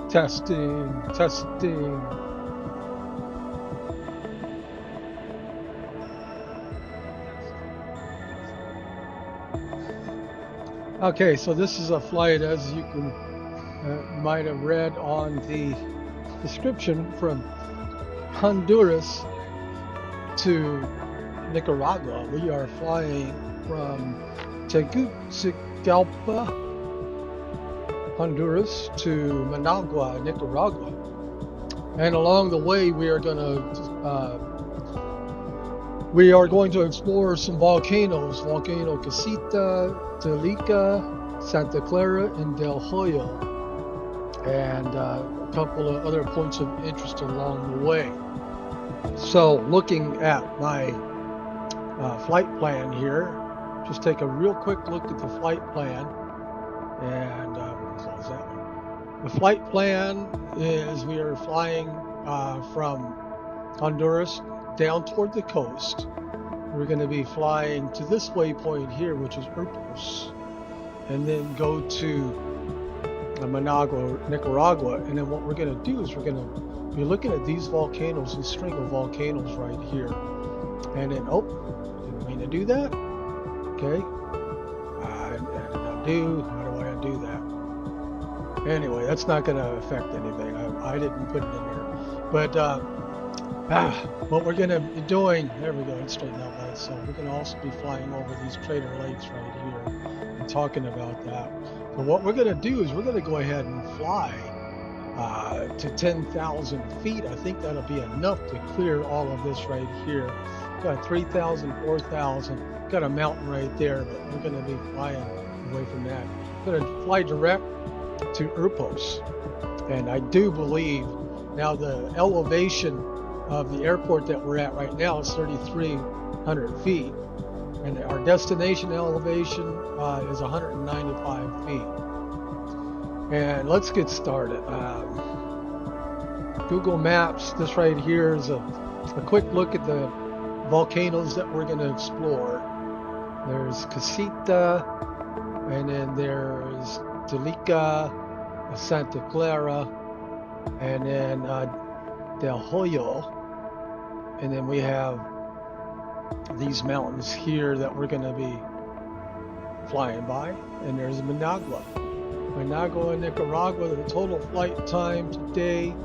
Testing, testing. Okay, so this is a flight, as you can might have read on the description, from Honduras to Nicaragua. We are flying from Tegucigalpa, Honduras to Managua, Nicaragua. And along the way, we are going to explore some volcanoes: Volcano Casita, Telica, Santa Clara, and del Hoyo, and a couple of other points of interest along the way. So looking at my flight plan here, just take a real quick look at the flight plan, and close that one. The flight plan is we are flying from Honduras down toward the coast. We're going to be flying to this waypoint here, which is Urpos, and then go to Managua, Nicaragua. And then what we're going to do is we're going to be looking at these volcanoes, this string of volcanoes right here. And then, oh, didn't mean to do that. Okay. How do I undo that? Anyway, that's not going to affect anything. I didn't put it in there. But what we're going to be doing, there we go, let's straighten out that. So we're going to also be flying over these crater lakes right here and talking about that. But what we're going to do is we're going to go ahead and fly to 10,000 feet. I think that'll be enough to clear all of this right here. Got 3,000, 4,000, got a mountain right there, but we're going to be flying away from that. We're going to fly direct to Urpos. And I do believe now the elevation of the airport that we're at right now is 3,300 feet, and our destination elevation is 195 feet. And let's get started. Google Maps, this right here is a quick look at the volcanoes that we're going to explore. There's Casita, and then there's Telica, Santa Clara, and then del Hoyo. And then we have these mountains here that we're going to be flying by. And there's Managua, Nicaragua. The total flight time today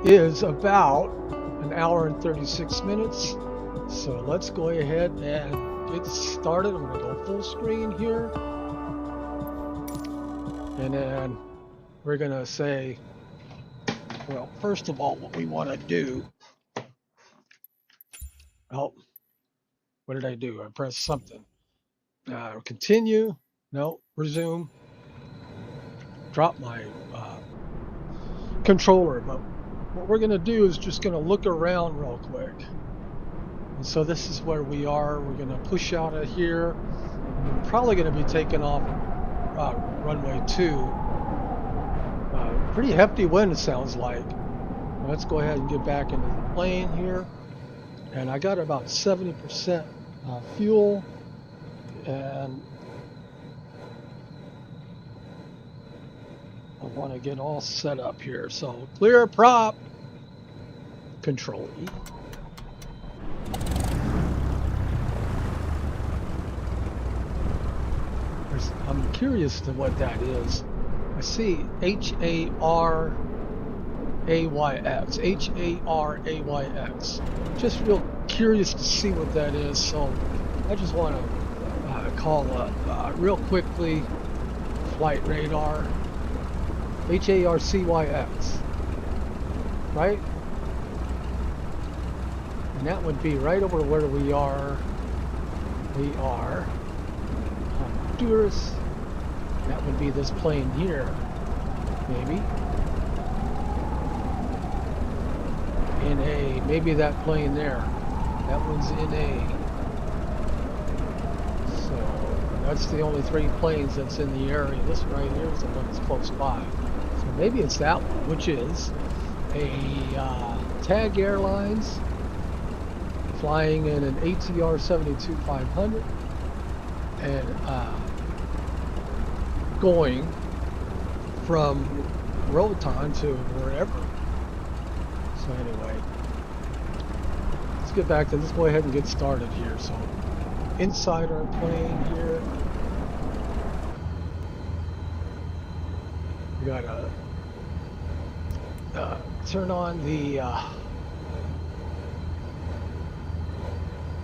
is about an hour and 36 minutes. So let's go ahead and get started. I'm going to go full screen here. And then we're going to say, well, first of all, what we want to do. Oh, what did I do? I pressed something. Continue. No, resume. Drop my controller. But what we're going to do is just going to look around real quick. And so this is where we are. We're going to push out of here. We're probably going to be taking off runway 2. Pretty hefty wind, it sounds like. Let's go ahead and get back into the plane here. And I got about 70% fuel, and I want to get all set up here. So clear prop, Control E. I'm curious to what that is. I see H-A-R-A-Y-X. H-A-R-A-Y-X. Just real curious to see what that is. So I just want to call up real quickly flight radar. H-A-R-C-Y-X. Right? And that would be right over where we are. We are Honduras. That would be this plane here, maybe. In A, maybe that plane there. That one's in A. So that's the only 3 planes that's in the area. This one right here is the one that's close by. So maybe it's that one, which is a TAG Airlines flying in an ATR 72-500 and going from road time to wherever. So anyway, let's get back to, let's go ahead and get started here. So inside our plane here, we gotta turn on the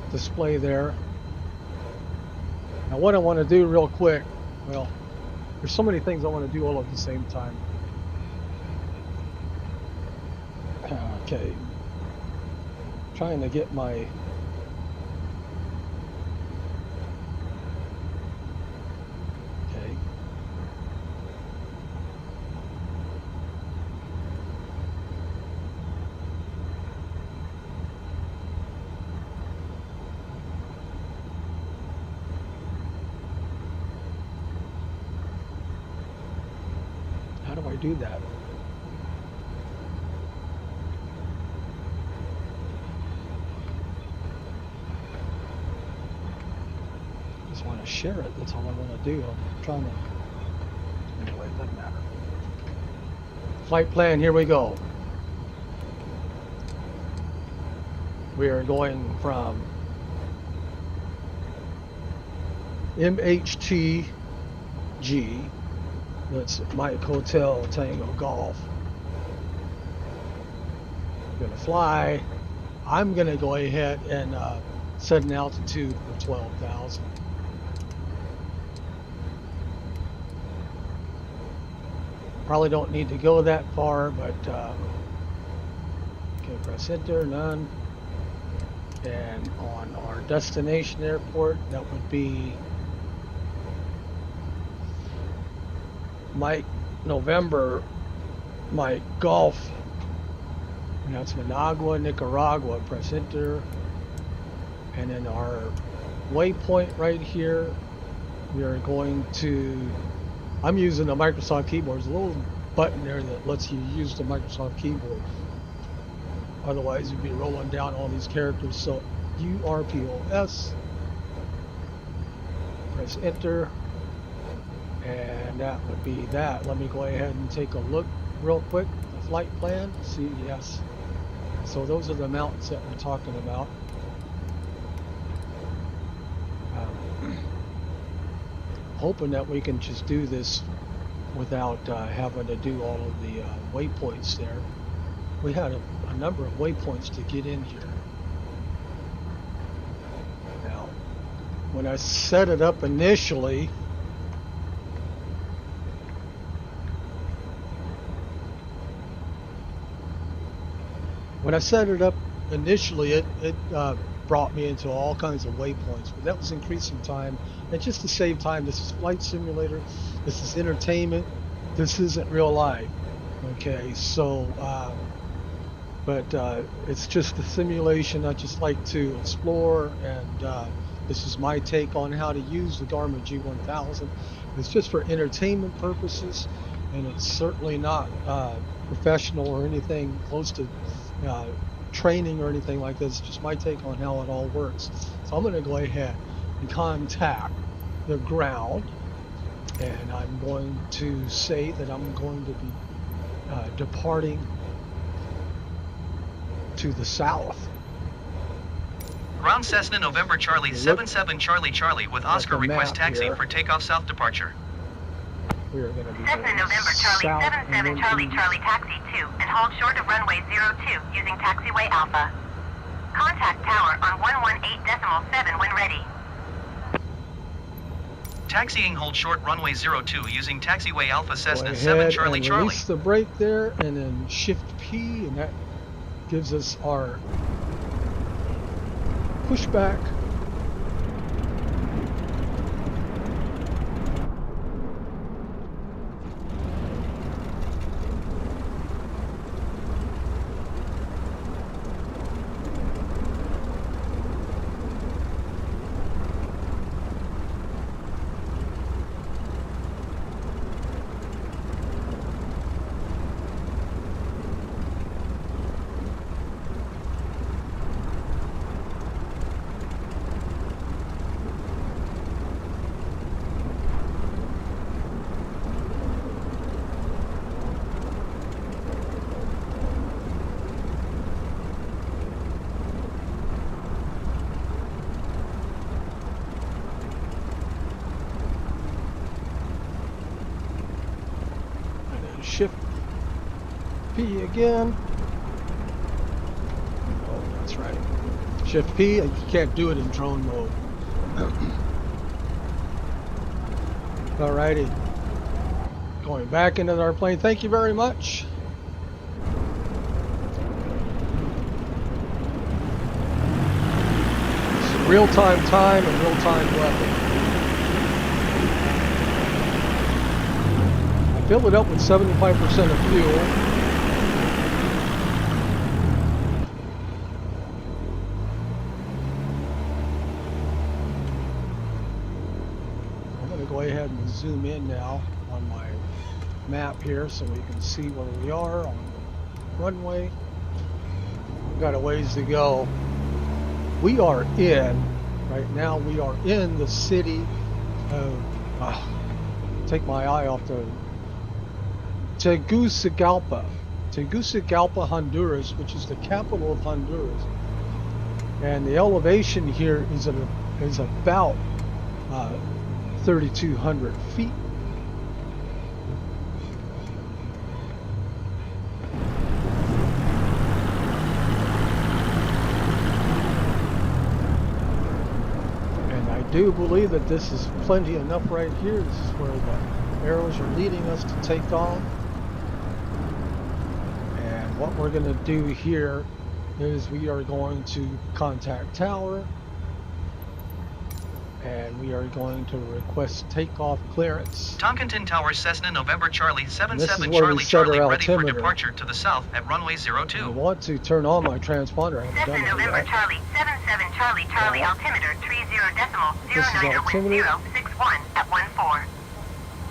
display there. Now what I want to do real quick, well, there's so many things I want to do all at the same time. Okay, trying to get my how do I do that? Want to share it, that's all I want to do. I'm trying to, anyway, it doesn't matter. Flight plan, here we go. We are going from MHTG, that's Mike Hotel Tango Golf. We're gonna fly. I'm gonna go ahead and set an altitude for 12,000. Probably don't need to go that far, but okay, press enter, none. And on our destination airport, that would be Mike November, Mike Golf, and that's Managua, Nicaragua. Press enter, and then our waypoint right here, we are going to, I'm using a Microsoft keyboard. There's a little button there that lets you use the Microsoft keyboard. Otherwise, you'd be rolling down all these characters. So URPOS, press enter, and that would be that. Let me go ahead and take a look real quick. The flight plan, see, yes. So those are the mountains that we're talking about. Hoping that we can just do this without having to do all of the waypoints there. We had a number of waypoints to get in here. Now, when I set it up initially, it brought me into all kinds of waypoints, but that was increasing time. And just to save time, this is flight simulator, this is entertainment, this isn't real life. Okay, so it's just a simulation. I just like to explore, and this is my take on how to use the Garmin G1000. It's just for entertainment purposes, and it's certainly not professional or anything close to training or anything like this. It's just my take on how it all works. So I'm going to go ahead and contact the ground, and I'm going to say that I'm going to be departing to the south. Ground Cessna November Charlie 77 Charlie Charlie with Oscar request taxi here for takeoff south departure. We are going to be Cessna November Charlie 77 Charlie Charlie taxi 2 and hold short of runway 02 using taxiway Alpha. Contact tower on 118.7 when ready. Taxiing hold short runway 02 using taxiway Alpha Cessna 7 Charlie and Charlie. Release the brake there, and then shift P, and that gives us our pushback. Shift P again. Oh, that's right. Shift P, you can't do it in drone mode. Alrighty. Going back into our plane. Thank you very much. It's real-time time and real-time weapon. I filled it up with 75% of fuel. I'm going to go ahead and zoom in now on my map here so we can see where we are on the runway. We've got a ways to go. We are in, right now, we are in the city of, take my eye off the Tegucigalpa, Honduras, which is the capital of Honduras. And the elevation here is about 3,200 feet. And I do believe that this is plenty enough right here. This is where the arrows are leading us to take off. And what we're going to do here is we are going to contact tower. And we are going to request takeoff clearance. Tonkinton Tower, Cessna, November Charlie 77 Charlie Charlie, ready for departure to the south at runway 02. I want to turn on my transponder. I haven't done Cessna, November yet. Charlie 77 Charlie Charlie, altimeter 30.09 at 14.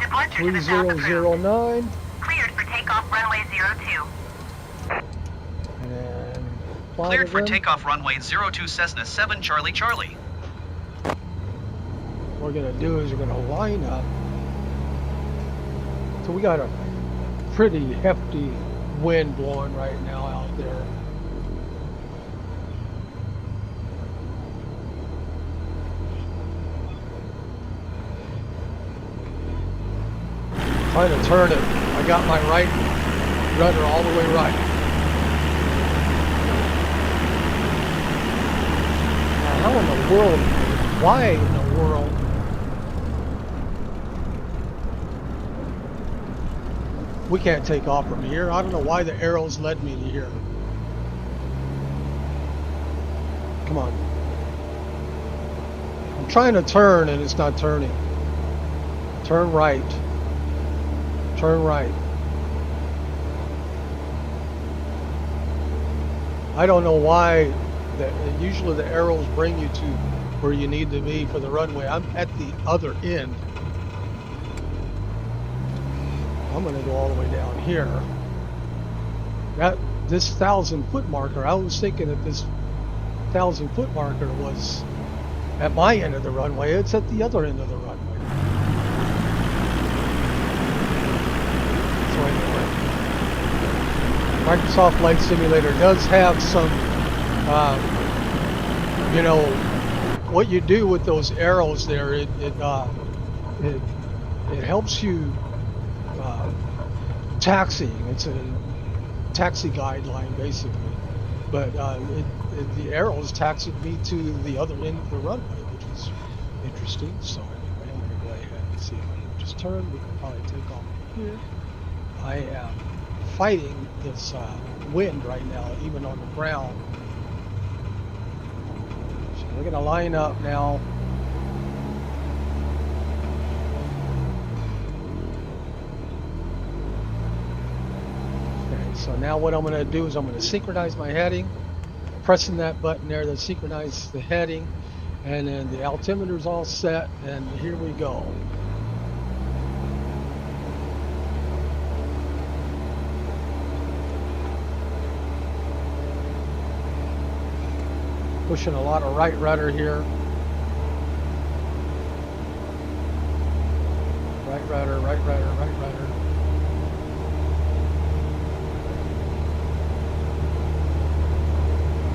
Departure to the south approved. 3009. Cleared for takeoff runway 02. And fly Cleared for again. takeoff runway 02 Cessna 7 Charlie Charlie. What we're going to do is we're going to line up. So we got a pretty hefty wind blowing right now out there. Trying to turn it. I got my right rudder all the way right. Now, how in the world, why in the world we can't take off from here? I don't know why the arrows led me to here. Come on. I'm trying to turn and it's not turning. Turn right. Turn right. I don't know why. Usually the arrows bring you to where you need to be for the runway. I'm at the other end. I'm going to go all the way down here. This 1,000-foot marker, I was thinking that this 1,000-foot marker was at my end of the runway. It's at the other end of the runway. So anyway, Microsoft Flight Simulator does have some, you know, what you do with those arrows there. It helps you taxiing. It's a taxi guideline basically, but the arrows taxied me to the other end of the runway, which is interesting. So anyway, I'm gonna go ahead and see if I can just turn. We can probably take off here. I am fighting this wind right now, even on the ground. So we're gonna line up now. So now what I'm going to do is I'm going to synchronize my heading, pressing that button there to synchronize the heading, and then the altimeter's all set, and here we go. Pushing a lot of right rudder here. Right rudder, right rudder, right rudder.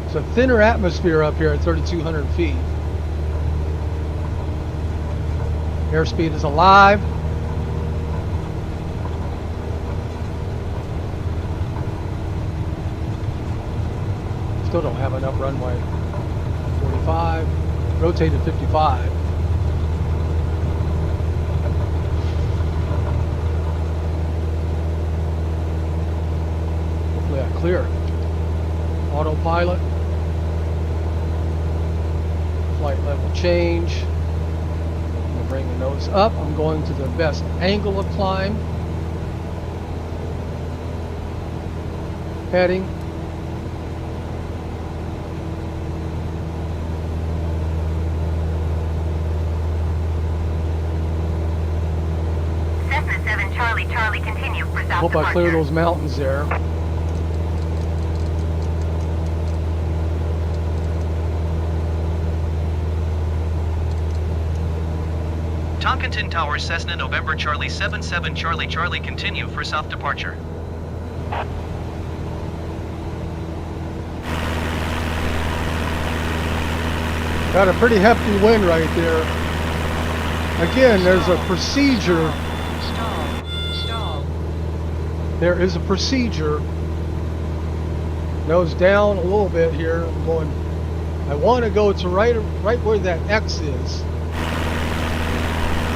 It's a thinner atmosphere up here at 3,200 feet. Airspeed is alive. Still don't have enough runway. 45, rotated 55. Hopefully I clear it. Autopilot. Flight level change. I'm going to bring the nose up. I'm going to the best angle of climb. Heading. Cessna 7 Charlie Charlie continue for south Hope departure. I clear those mountains there. Tonkinton Tower Cessna November Charlie 77 Charlie Charlie continue for south departure. Got a pretty hefty wind right there. Again, there's a procedure. Stall. There is a procedure. Nose down a little bit here. I'm going. I want to go to right where that X is.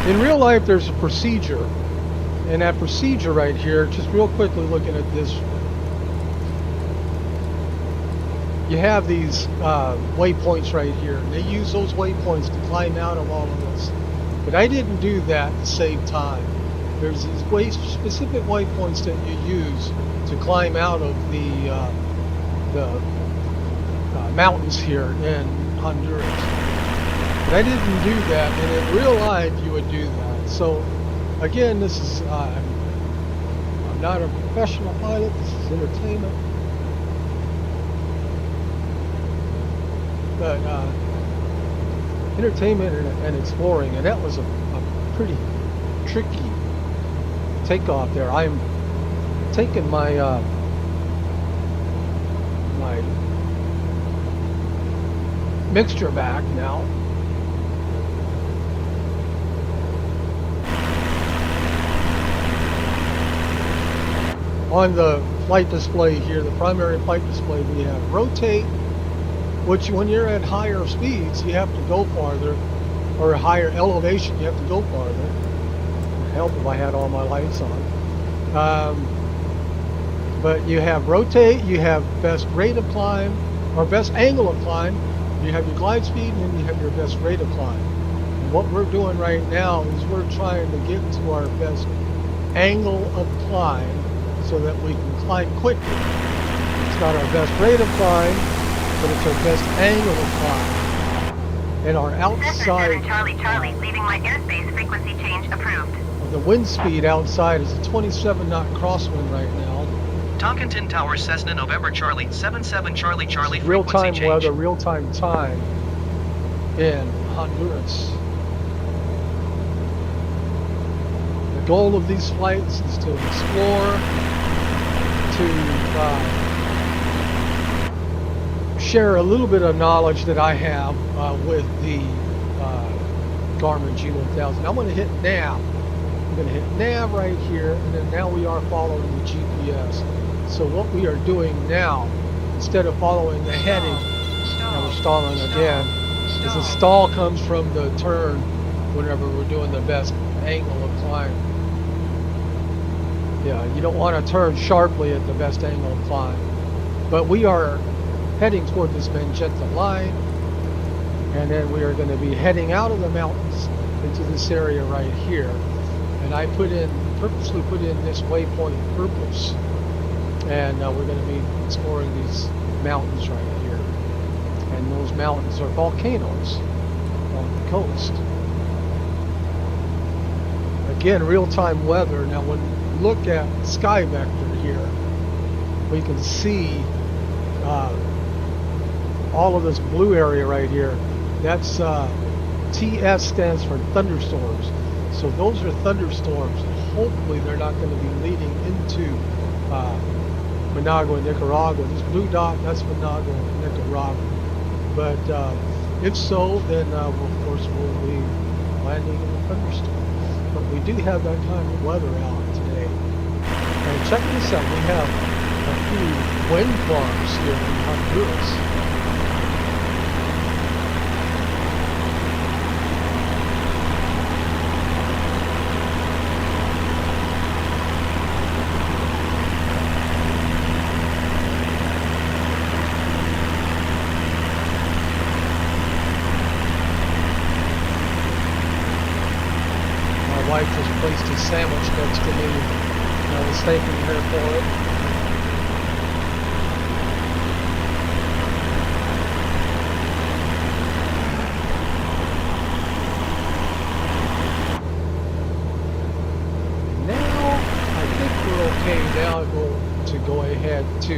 In real life, there's a procedure, and that procedure right here. Just real quickly looking at this. You have these waypoints right here, and they use those waypoints to climb out of all of this. But I didn't do that to save time. There's these specific waypoints that you use to climb out of the mountains here in Honduras. But I didn't do that, and in real life you would do that. So again, this is I'm not a professional pilot. This is entertainment. But entertainment and exploring, and that was a pretty tricky takeoff there. I'm taking my my mixture back now. On the flight display here, the primary flight display, we have rotate, which when you're at higher speeds, you have to go farther, or higher elevation, you have to go farther. It'd help if I had all my lights on. But you have rotate, you have best rate of climb, or best angle of climb, you have your glide speed, and then you have your best rate of climb. And what we're doing right now is we're trying to get to our best angle of climb so that we can climb quickly. It's not our best rate of climb, but it's our best angle of climb. And our outside... Cessna 7 Charlie Charlie, leaving my airspace frequency change approved. The wind speed outside is a 27 knot crosswind right now. Tonkinton Tower Cessna November Charlie 77 Charlie Charlie Real-time frequency change. weather, real-time time in Honduras. The goal of these flights is to explore, to share a little bit of knowledge that I have with the Garmin G1000. I'm going to hit nav. I'm going to hit nav right here, and then now we are following the GPS. So what we are doing now, instead of following the heading, now we're stalling again, is the stall comes from the turn whenever we're doing the best angle of climb. Yeah, you don't want to turn sharply at the best angle of climb. But we are heading toward this magenta line, and then we are going to be heading out of the mountains into this area right here. And I purposely put in this waypoint purpose, and we're going to be exploring these mountains right here. And those mountains are volcanoes on the coast. Again, real-time weather. Now when we look at sky vector here, we can see all of this blue area right here. That's TS stands for thunderstorms. So those are thunderstorms. Hopefully they're not going to be leading into Managua, Nicaragua. This blue dot, that's Managua, Nicaragua. But if so, then of course we'll be landing in a thunderstorm. But we do have that kind of weather out today. And check this out, we have a few wind farms here in Honduras. My wife just placed a sandwich next to me, and I was thanking her for it. Now, I think we're okay. Now to go ahead to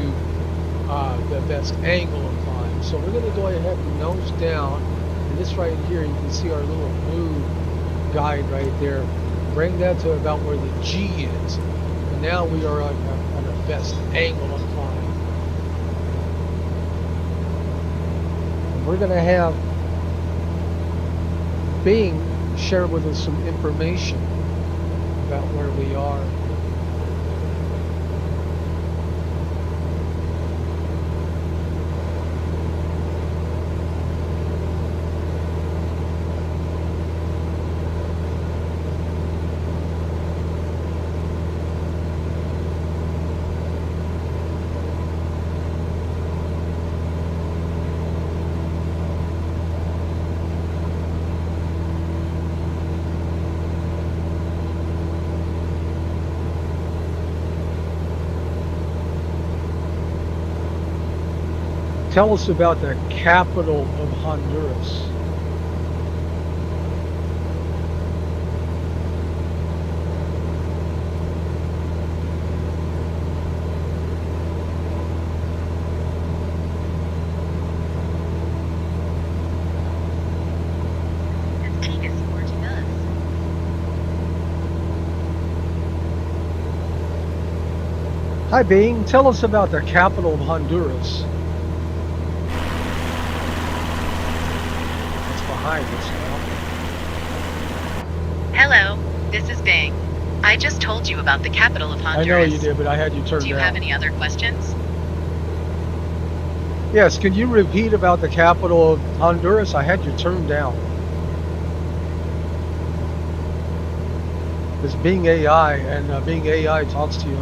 the best angle of climb. So we're going to go ahead and nose down, and this right here, you can see our little blue guide right there. Bring that to about where the G is, and now we are on the best angle of climb. And we're going to have Bing share with us some information about where we are. Tell us about the capital of Honduras. Hi Bing, tell us about the capital of Honduras. Hello, this is Bing. I just told you about the capital of Honduras. I know you did, but I had you turned down. Do you have any other questions? Yes, can you repeat about the capital of Honduras? I had you turned down. Because being AI, and being AI talks to you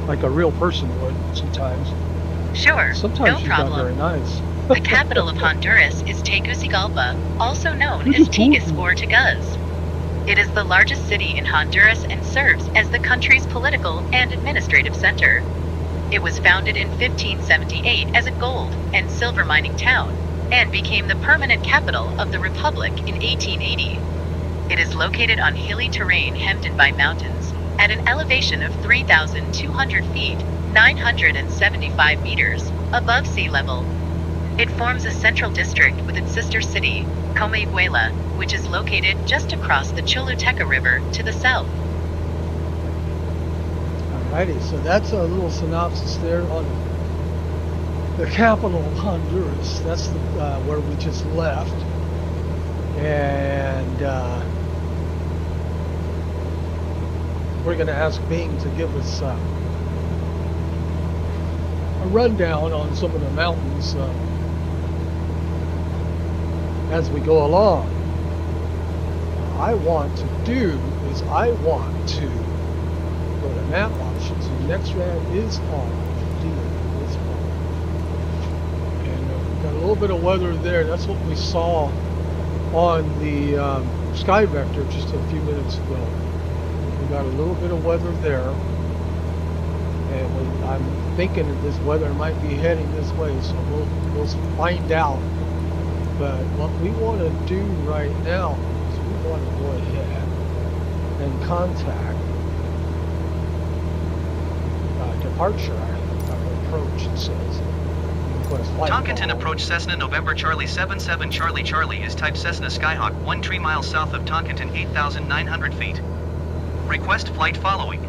like a real person would sometimes. Sure, sometimes no problem. Not very nice. The capital of Honduras is Tegucigalpa, also known as Tegucigalpa. It is the largest city in Honduras and serves as the country's political and administrative center. It was founded in 1578 as a gold and silver mining town and became the permanent capital of the republic in 1880. It is located on hilly terrain hemmed in by mountains at an elevation of 3,200 feet, 975 meters, above sea level. It forms a central district with its sister city, Comayagüela, which is located just across the Choluteca River to the south. Alrighty, so that's a little synopsis there on the capital of Honduras. That's the, where we just left. And we're going to ask Bing to give us a rundown on some of the mountains as we go along. I want to go to map options. The next round is on. And we've got a little bit of weather there. That's what we saw on the sky vector just a few minutes ago. We got a little bit of weather there. And I'm thinking that this weather might be heading this way, so we'll find out. But what we want to do right now is we want to go ahead and contact departure approach, it says. Tonkinton approach Cessna November Charlie 77 Charlie Charlie is type Cessna Skyhawk 13 miles south of Tonkinton 8,900 feet. Request flight following.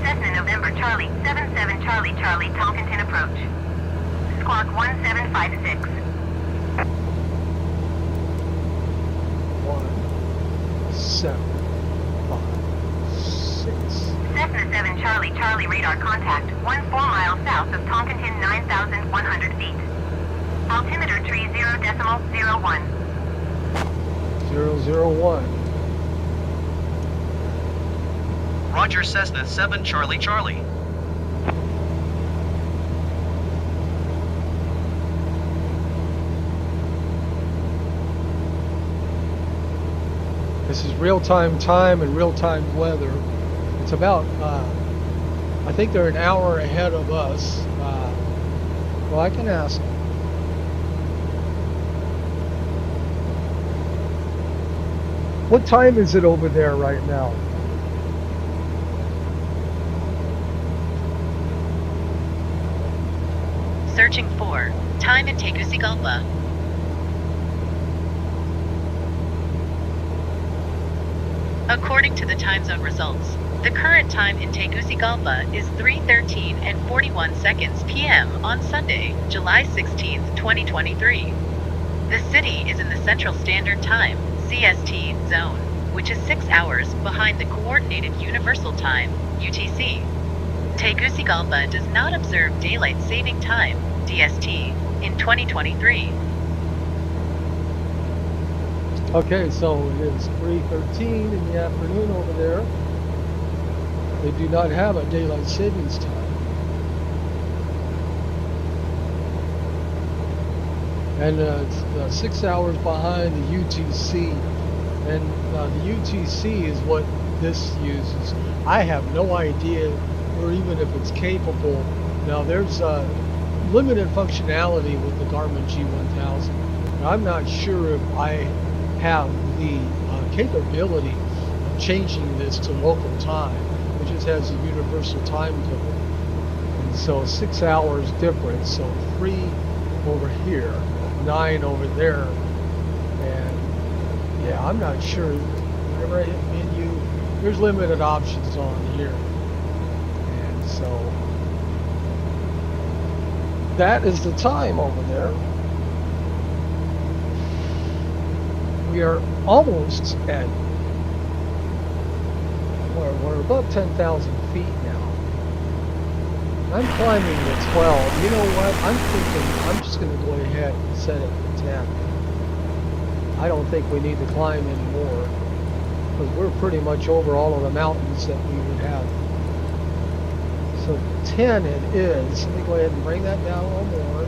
Cessna November Charlie 77 Charlie Charlie Tonkinton approach. Squawk 1756. 1756. Cessna Cessna 7 Charlie Charlie radar contact 14 miles south of Tonkinton 9,100 feet. Altimeter 30.01. 001. Roger, Cessna 7 Charlie Charlie. This is real-time time and real-time weather. It's about, I think they're an hour ahead of us. Well, I can ask. What time is it over there right now? Searching for time in Tegucigalpa. According to the time zone results, the current time in Tegucigalpa is 3:13 and 41 seconds p.m. on Sunday, July 16, 2023. The city is in the Central Standard Time, CST, zone, which is 6 hours behind the Coordinated Universal Time, UTC. Tegucigalpa does not observe Daylight Saving Time, DST, in 2023. Okay, so it is 3:13 in the afternoon over there. They do not have a daylight savings time. And it's 6 hours behind the UTC. And the UTC is what this uses. I have no idea, or even if it's capable. Now there's limited functionality with the Garmin G1000. Now, I'm not sure if I have the capability of changing this to local time. It just has a universal time code. And so 6 hours difference, so 3 over here, 9 over there. And yeah, I'm not sure. Whenever I hit menu, there's limited options on here. And so that is the time over there. We are almost at, we're above 10,000 feet now. I'm climbing to 12. You know what? I'm thinking I'm just going to go ahead and set it to 10. I don't think we need to climb anymore because we're pretty much over all of the mountains that we would have. So 10 it is. Let me go ahead and bring that down a little more.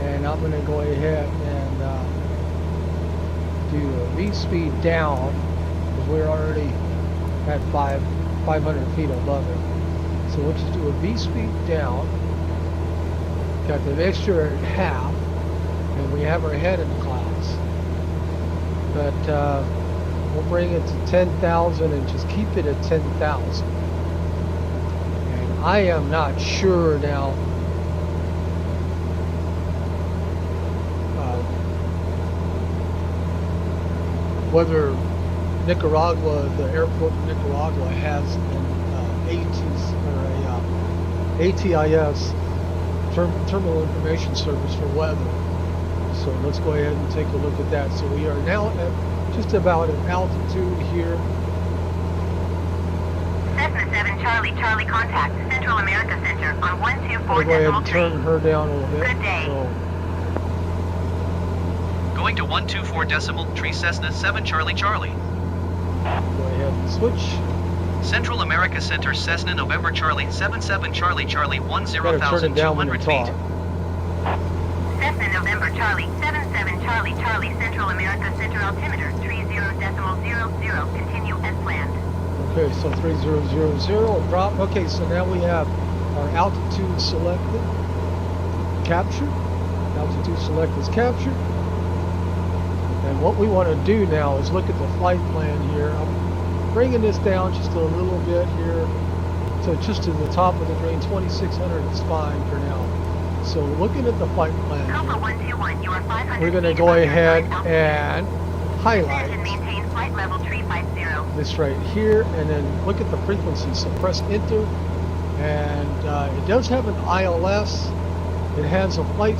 And I'm going to go ahead and do a V-speed down because we're already at 500 feet above it. So we'll just do a V-speed down. Got the mixture at half, and we have our head in the clouds. But we'll bring it to 10,000 and just keep it at 10,000. And I am not sure now. Whether Nicaragua, the airport in Nicaragua, has an ATIS terminal information service for weather. So let's go ahead and take a look at that. So we are now at just about an altitude here. Cessna 7 Charlie Charlie contact Central America Center on 124.3. We'll go ahead and turn her down a little bit. Good day. So, Going to 124.3 Cessna 7 Charlie Charlie. go ahead and switch. Central America Center Cessna November Charlie 77 Charlie Charlie Gotta turn it down when you 10,200 feet. talk. Cessna November Charlie 77 Charlie Charlie Central America Center altimeter 30.00. Continue as planned. Okay, so 3000 drop. Okay, so now we have our altitude selected, captured. Altitude select is captured. And what we want to do now is look at the flight plan here. I'm bringing this down just a little bit here. So just to the top of the drain, 2600 is fine for now. So looking at the flight plan Alpha here, 121, you are 500 we're going to feet go above your ahead flight and highlight Descend and maintain flight level 350. this right here, and then look at the frequency. So press enter, and it does have an ILS. It has a flight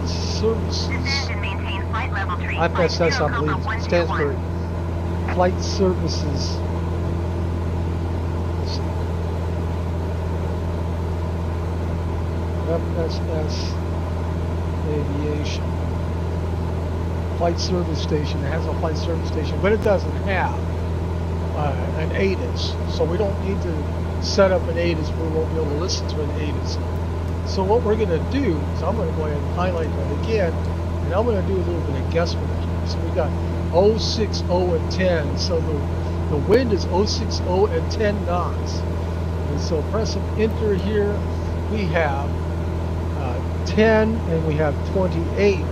services. Descend and maintain flight level 350. IFSS, I believe, stands for Flight Services. MSFS Aviation. Flight service station. It has a flight service station, but it doesn't have an ATIS. So we don't need to set up an ATIS. We won't be able to listen to an ATIS. So what we're going to do is I'm going to go ahead and highlight that again, and I'm going to do a little bit of guesswork here. So we got 060 and 10. So the wind is 060 and 10 knots. And so pressing enter here, we have 10 and we have 28.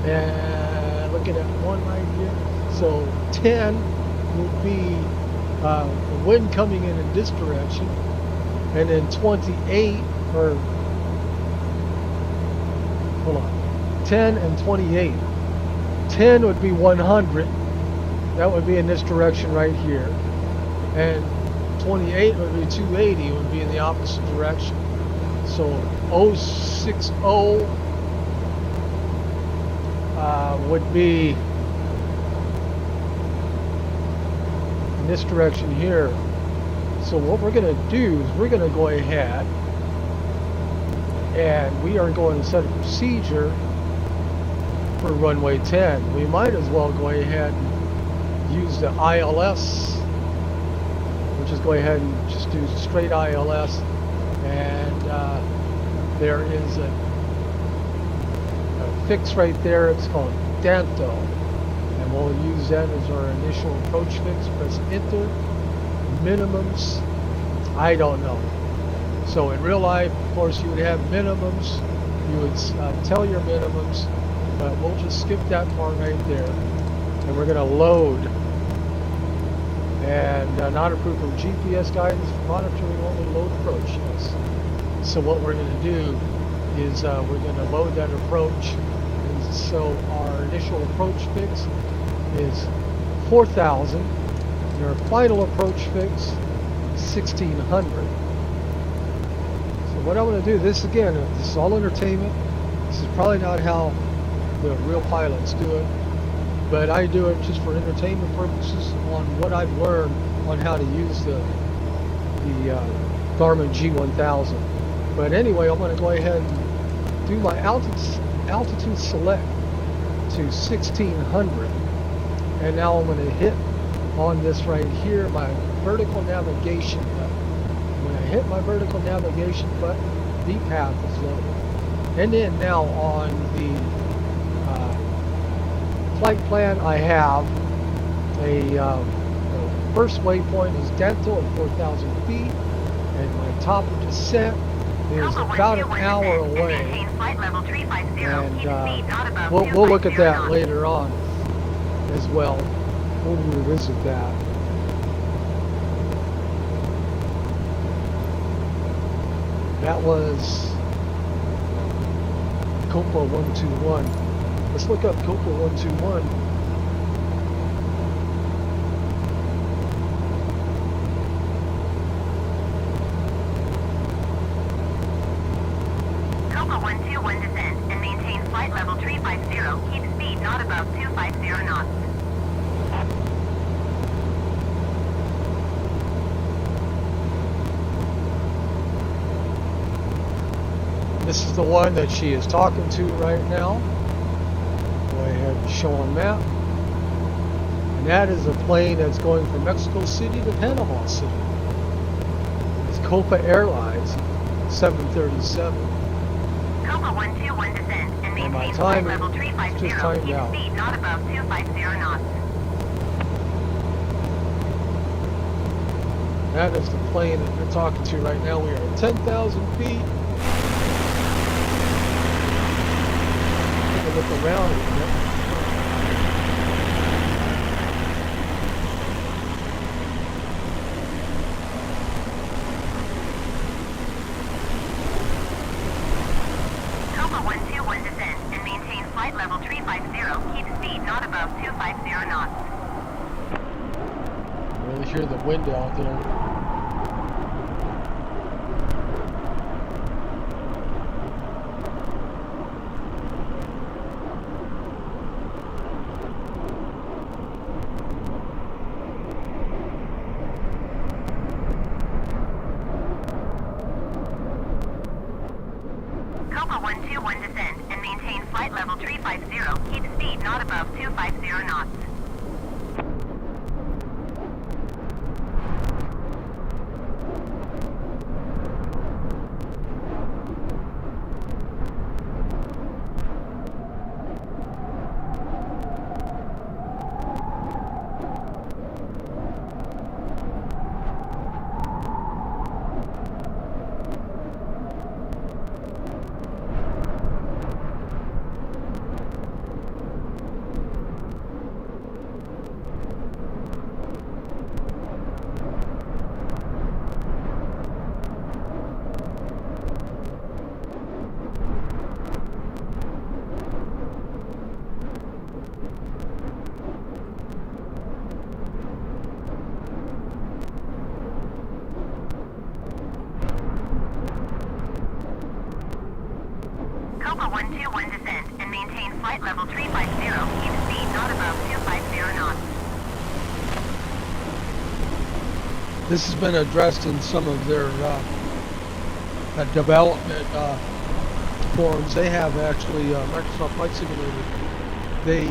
And looking at one right here. So 10 will be the wind coming in this direction. And then 28, or hold on, 10 and 28. 10 would be 100. That would be in this direction right here. And 28 would be 280, would be in the opposite direction. So 060 would be in this direction here. So what we're going to do is we're going to go ahead and we are going to set a procedure for runway 10. We might as well go ahead and use the ILS. We'll just go ahead and just do straight ILS, and there is a fix right there. It's called DANTO, and we'll use that as our initial approach fix. Press enter. Minimums, I don't know. So in real life, of course, you would have minimums. You would tell your minimums, but we'll just skip that part right there, and we're going to load. And not approved from GPS guidance, monitoring only, load approach, yes. So what we're going to do is we're going to load that approach. And so our initial approach fix is 4,000. And our final approach fix, 1,600. So what I'm going to do, this again, this is all entertainment. This is probably not how the real pilots do it, but I do it just for entertainment purposes on what I've learned on how to use the Garmin G1000. But anyway, I'm going to go ahead and do my altitude select to 1,600, and now I'm going to hit on this right here, my vertical navigation button. When I hit my vertical navigation button, the path is loaded. And then now on the flight plan, I have the first waypoint is DANTO at 4,000 feet, and my top of descent is about an hour away. And we'll look at that later on as well. We'll revisit that. That was Copa 121. Let's look up Copa 121. Copa 121 descend and maintain flight level 350. Keep speed not above 250 knots. This is the one that she is talking to right now. Go ahead and show on map. And that is a plane that's going from Mexico City to Panama City. It's Copa Airlines 737. Copa 121 descend and maintain flight level 350. Keep speed not above 250 knots. That is the plane that they're talking to right now. We are at 10,000 feet. Look around here. Copa 121 descend and maintain flight level 350. Keep speed not above 250 knots. Really hear the wind out there. 250 knots. Copa 121 descend and maintain flight level 350. Keep speed not above 250 knots. This has been addressed in some of their development forums. They have actually Microsoft Flight Simulator. They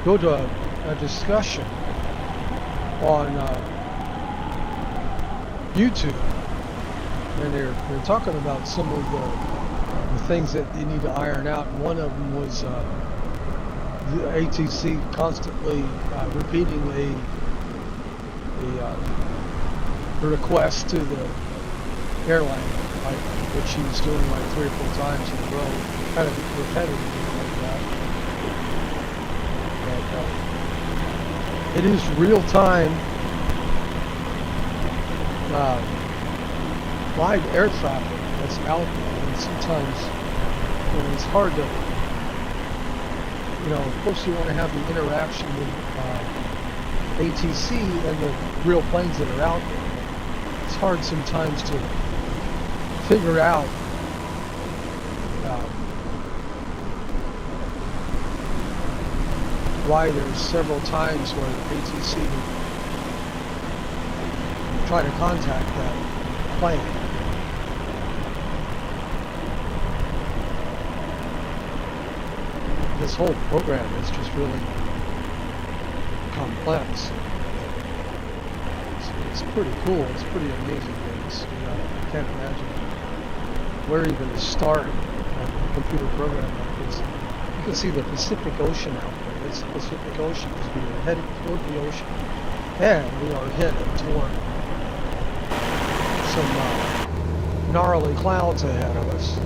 go to a discussion on YouTube, and they're talking about some of the things that they need to iron out. One of them was the ATC constantly repeating a request to the airline, like what she was doing like 3 or 4 times in a row, kind of repetitive like that. But, it is real time live air traffic that's out there, and sometimes it's hard to, of course you want to have the interaction with ATC and the real planes that are out there. It's hard sometimes to figure out why there's several times where the ATC would try to contact that plane. This whole program is just really complex. It's pretty cool. It's pretty amazing things. I can't imagine where even to start a computer program like this. You can see the Pacific Ocean out there. It's the Pacific Ocean as we are heading toward the ocean, and we are heading toward some gnarly clouds ahead of us.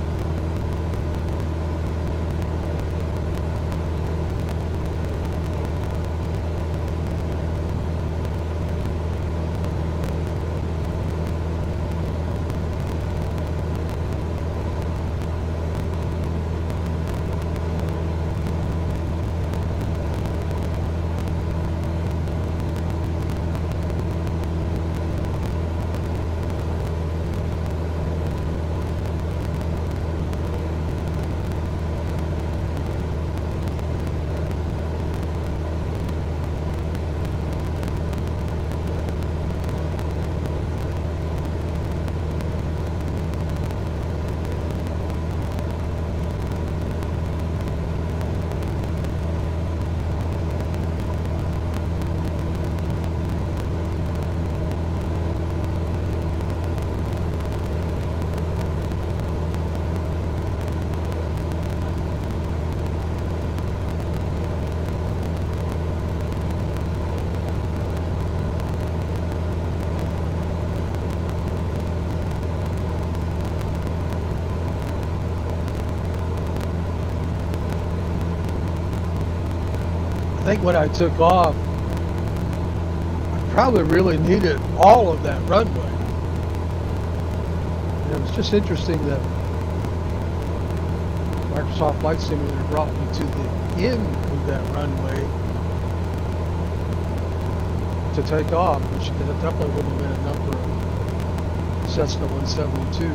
I think when I took off, I probably really needed all of that runway. And it was just interesting that Microsoft Flight Simulator brought me to the end of that runway to take off, which definitely would have been enough for a Cessna 172.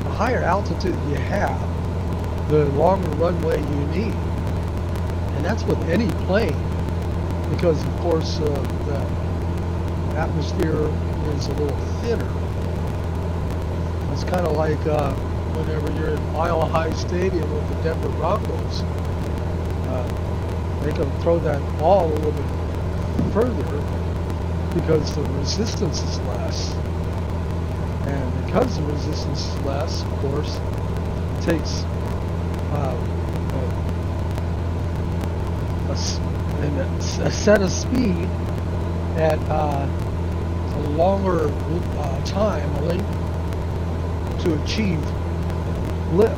The higher altitude you have, the longer runway you need. And that's with any plane, because of course the atmosphere is a little thinner. It's kind of like whenever you're in Mile High Stadium with the Denver Broncos, they can throw that ball a little bit further because the resistance is less. And because the resistance is less, of course, it takes a set of speed at a longer time, a length to achieve lift.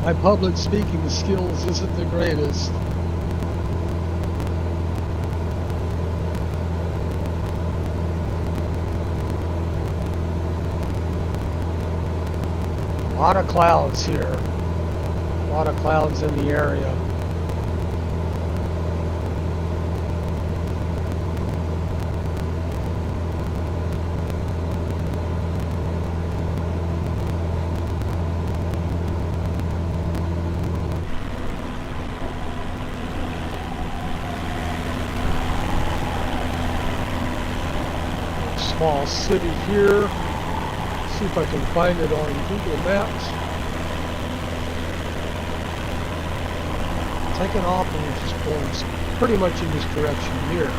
My public speaking skills isn't the greatest. A lot of clouds here. A lot of clouds in the area. Small city here. See if I can find it on Google Maps. Taking off and we're just going pretty much in this direction here.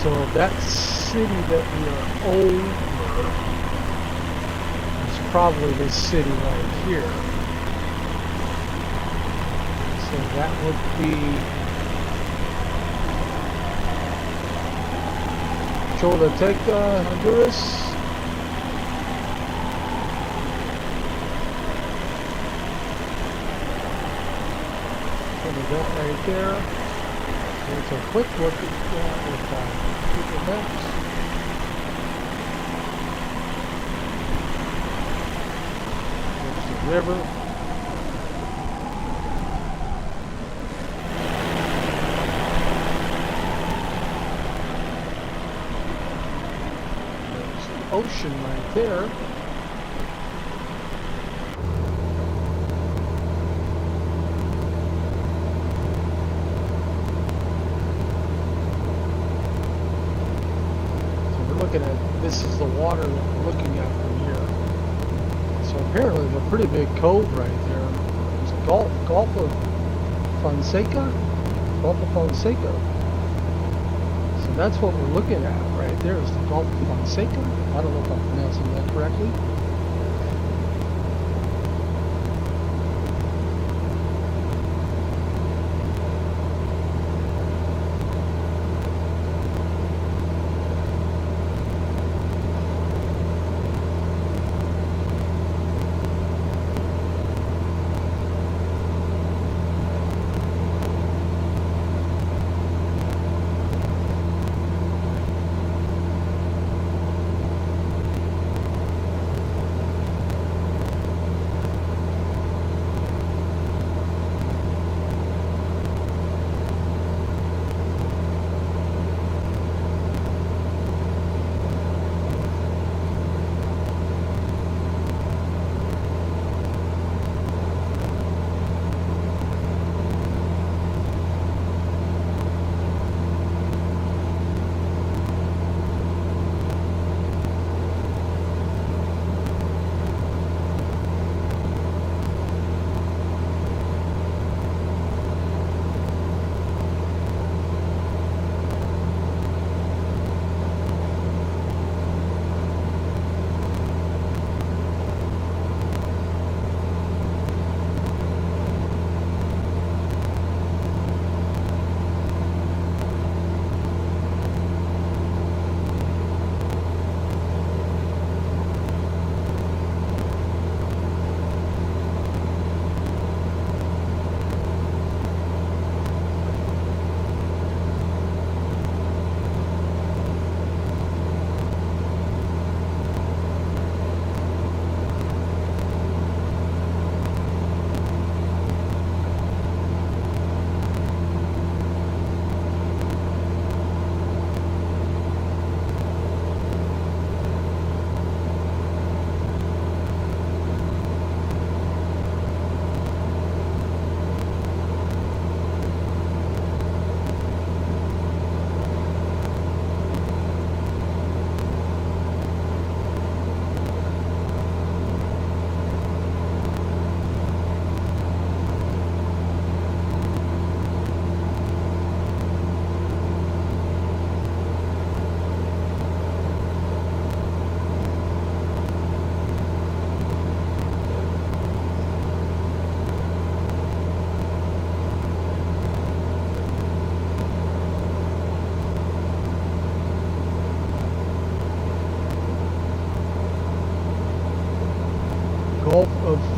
So that city that we are over is probably this city right here. So that would be Chinandega, Honduras. That right there. There's a quick look at that with Google Maps. There's the river. There's the ocean right there. This is the water that we're looking at from here. So apparently there's a pretty big cove right there. It's a Gulf of Fonseca? Gulf of Fonseca. So that's what we're looking at right there is the Gulf of Fonseca. I don't know if I'm pronouncing that correctly.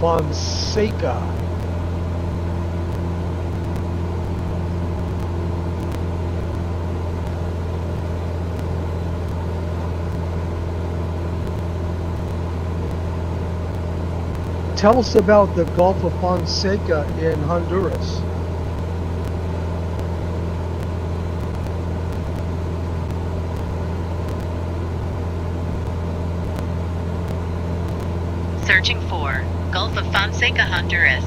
Fonseca. Tell us about the Gulf of Fonseca in Honduras. Searching for Gulf of Fonseca, Honduras.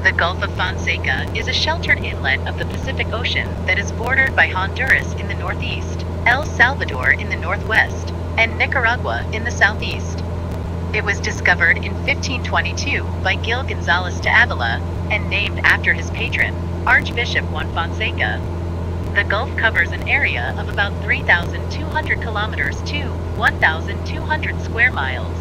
The Gulf of Fonseca is a sheltered inlet of the Pacific Ocean that is bordered by Honduras in the northeast, El Salvador in the northwest, and Nicaragua in the southeast. It was discovered in 1522 by Gil Gonzalez de Avila and named after his patron, Archbishop Juan Fonseca. The Gulf covers an area of about 3,200 kilometers to 1,200 square miles,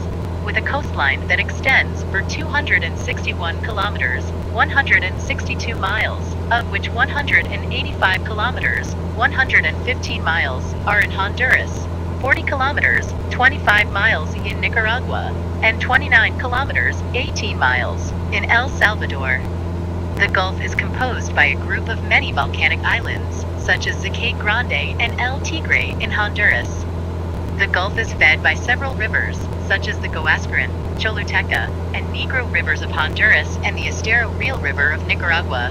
with a coastline that extends for 261 kilometers, 162 miles, of which 185 kilometers, 115 miles, are in Honduras, 40 kilometers, 25 miles in Nicaragua, and 29 kilometers, 18 miles, in El Salvador. The Gulf is composed by a group of many volcanic islands, such as Zique Grande and El Tigre in Honduras. The Gulf is fed by several rivers, such as the Guascaran, Choluteca, and Negro rivers of Honduras and the Estero Real River of Nicaragua.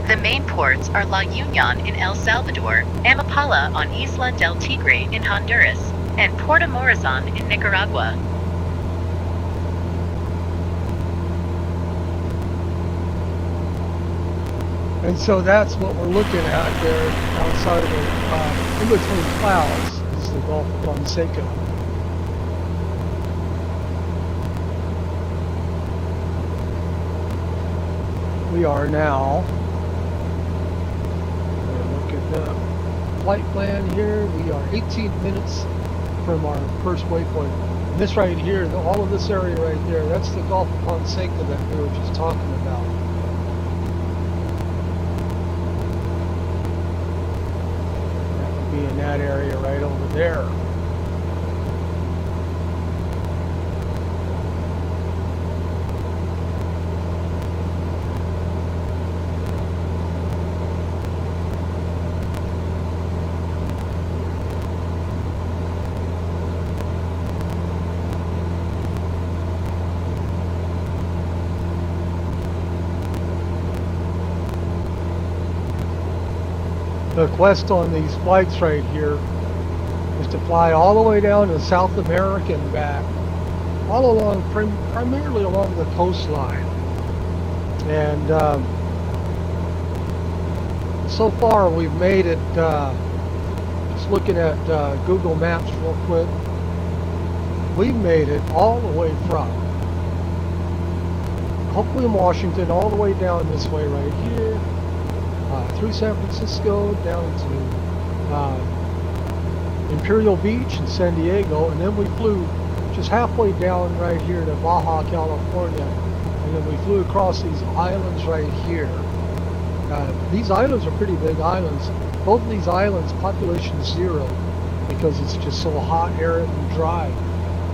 The main ports are La Union in El Salvador, Amapala on Isla del Tigre in Honduras, and Puerto Morazan in Nicaragua. And so that's what we're looking at there outside of the, in between clouds, is the Gulf of Fonseca. We are now, look at the flight plan here, we are 18 minutes from our first waypoint. And this right here, all of this area right there, that's the Gulf of Fonseca that we were just talking about. That would be in that area right over there. The quest on these flights right here is to fly all the way down to South America and back, all along, primarily along the coastline. And so far we've made it, just looking at Google Maps real quick, we've made it all the way from hopefully in Washington, all the way down this way right here, through San Francisco, down to Imperial Beach in San Diego, and then we flew just halfway down right here to Baja, California, and then we flew across these islands right here. These islands are pretty big islands. Both of these islands, population 0, because it's just so hot, arid, and dry.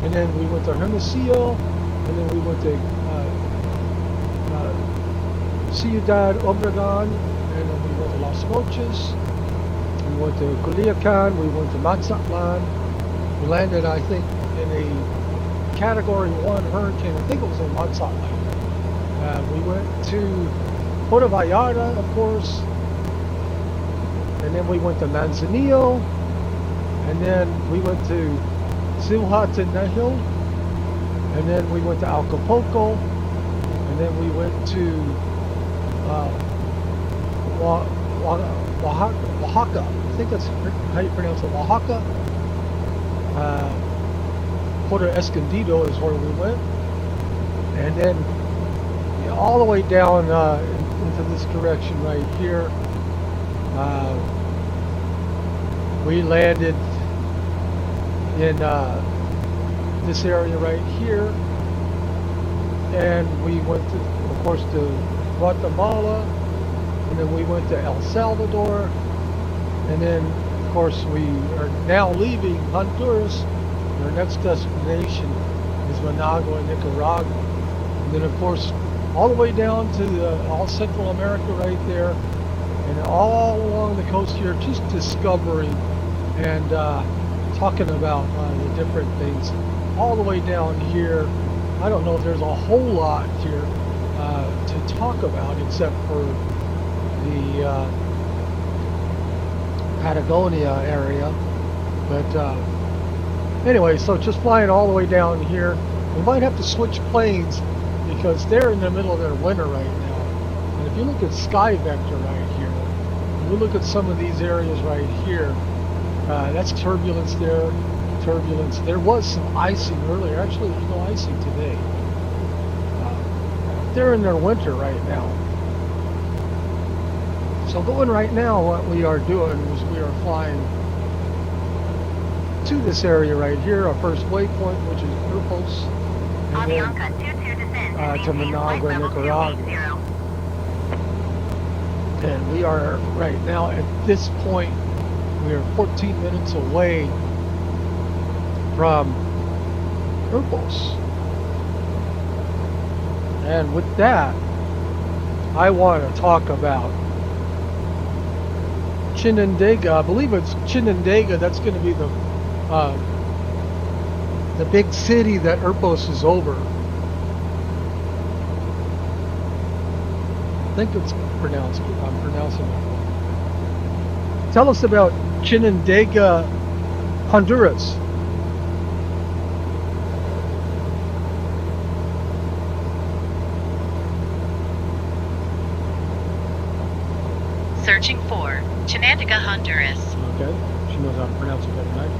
And then we went to Hermosillo, and then we went to Ciudad Obregón, and then we went to Los Mochis, we went to Culiacan, we went to Mazatlan. We landed, I think, in a Category 1 hurricane. I think it was in Mazatlan. We went to Puerto Vallarta, of course, and then we went to Manzanillo, and then we went to Zihuatanejo, and then we went to Acapulco, and then we went to Oaxaca. I think that's how you pronounce it, Oaxaca. Puerto Escondido is where we went, and then all the way down into this direction right here. We landed in this area right here, and we went to course, to Guatemala, and then we went to El Salvador, and then, of course, we are now leaving Honduras. Our next destination is Managua, Nicaragua, and then, of course, all the way down to all Central America right there, and all along the coast here, just discovering and talking about the different things. All the way down here, I don't know if there's a whole lot here to talk about except for the Patagonia area. But anyway, so just flying all the way down here. We might have to switch planes because they're in the middle of their winter right now. And if you look at Sky Vector right here, and you look at some of these areas right here, that's turbulence there, turbulence. There was some icing earlier. Actually, there's no icing today. They're in their winter right now. So going right now, what we are doing is we are flying to this area right here, our first waypoint, which is Urpos, and then to Managua, Nicaragua. And we are right now at this point, we are 14 minutes away from Urpos. And with that, I want to talk about Chinandega. I believe it's Chinandega. That's going to be the big city that Urpos is over. I think it's pronounced. I'm pronouncing it. Tell us about Chinandega, Honduras. Searching for Chinandega, Honduras. Okay, she knows how to pronounce it better than I do.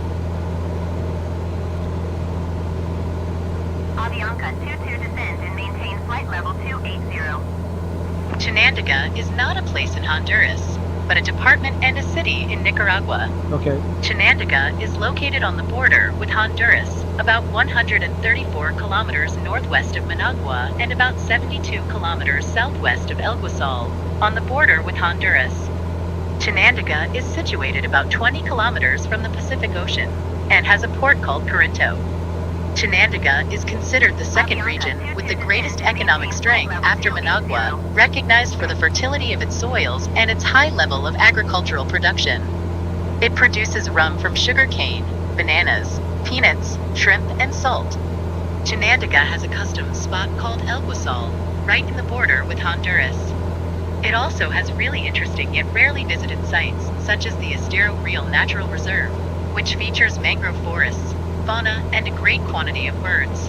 Avianca 22 descend and maintain flight level 280. Chinandega is not a place in Honduras, but a department and a city in Nicaragua. Okay. Chinandega is located on the border with Honduras, about 134 kilometers northwest of Managua and about 72 kilometers southwest of Alguazal, on the border with Honduras. Chinandega is situated about 20 kilometers from the Pacific Ocean and has a port called Corinto. Chinandega is considered the second region with the greatest economic strength after Managua, recognized for the fertility of its soils and its high level of agricultural production. It produces rum from sugarcane, bananas, peanuts, shrimp, and salt. Chinandega has a customs spot called Alguazal, right in the border with Honduras. It also has really interesting yet rarely visited sites, such as the Estero Real Natural Reserve, which features mangrove forests, fauna, and a great quantity of birds.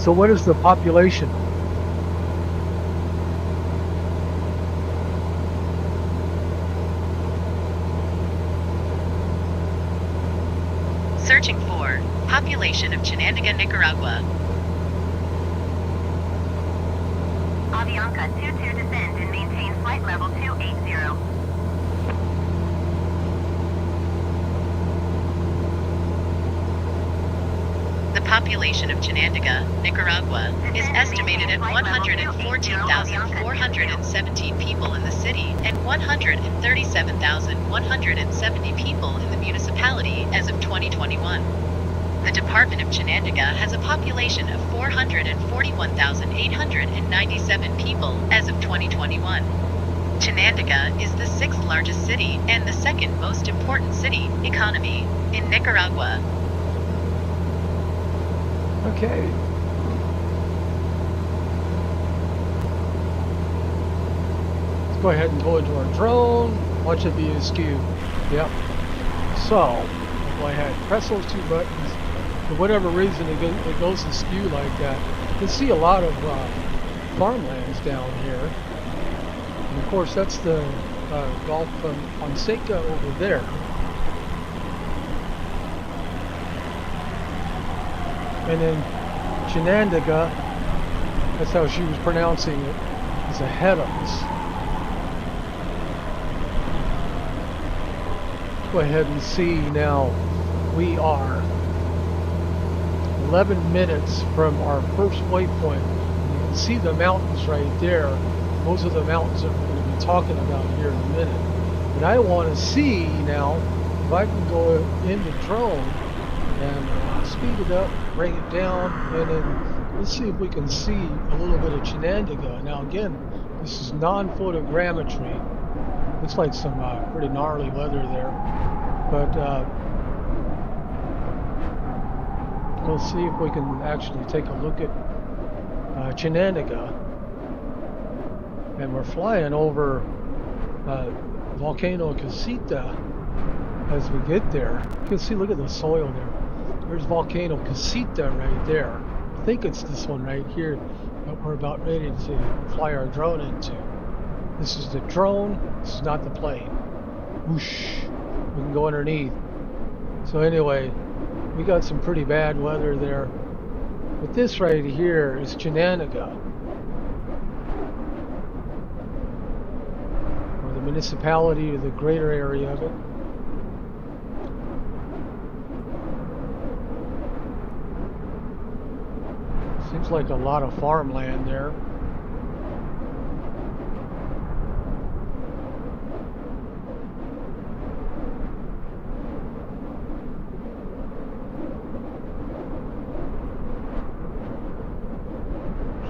So what is the population? Searching for population of Chinandega, Nicaragua. Avianca 22 descend and maintain flight level 280. The population of Chinandega, Nicaragua, is estimated at 114,417 people in the city and 137,170 people in the municipality as of 2021. The Department of Chinandega has a population of 441,897 people as of 2021. Chinandega is the sixth largest city and the second most important city economy in Nicaragua. Okay. Let's go ahead and go into our drone. Watch it be askew. Yep. So, go ahead, press those two buttons. For whatever reason, it goes askew like that. You can see a lot of farmlands down here. And of course, that's the Gulf of Fonseca over there. And then Chinandega, that's how she was pronouncing it, is ahead of us. go ahead and see now. We are 11 minutes from our first waypoint. You can see the mountains right there. Those are the mountains that we're going to be talking about here in a minute. But I want to see now if I can go in the drone and speed it up, bring it down, and then let's see if we can see a little bit of Chinandega. Now again, this is non-photogrammetry. Looks like some pretty gnarly weather there. But we'll see if we can actually take a look at Chinandega. And we're flying over Volcano Casita as we get there. You can see, look at the soil there. There's Volcano Casita right there. I think it's this one right here that we're about ready to fly our drone into. This is the drone, this is not the plane. Whoosh, we can go underneath. So anyway, we got some pretty bad weather there. But this right here is Chinandega, or the municipality, or the greater area of it. Seems like a lot of farmland there.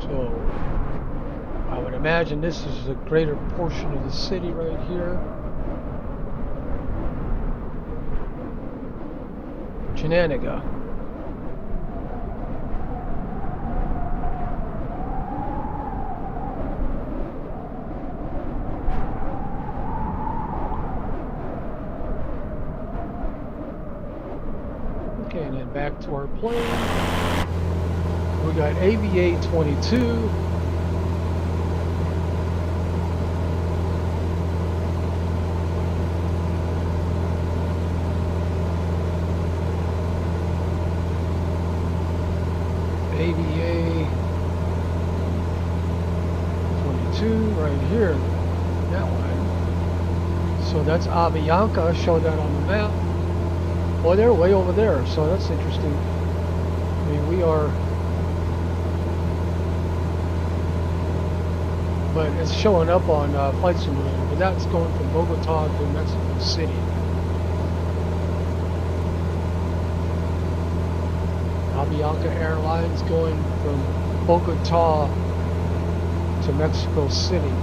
So I would imagine this is a greater portion of the city right here. Chinandega. And then back to our plane. We got AVA-22. AVA-22 right here. That one. So that's Avianca. Show that on the map. Well, they're way over there, so that's interesting. I mean, we are, but it's showing up on Flight Simulator, but that's going from Bogota to Mexico City. Avianca Airlines going from Bogota to Mexico City.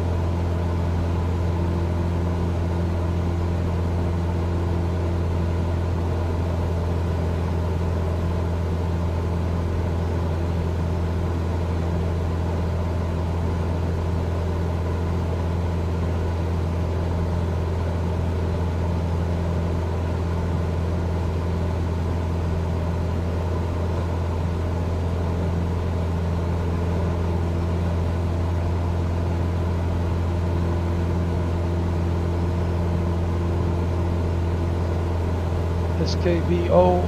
SKVO.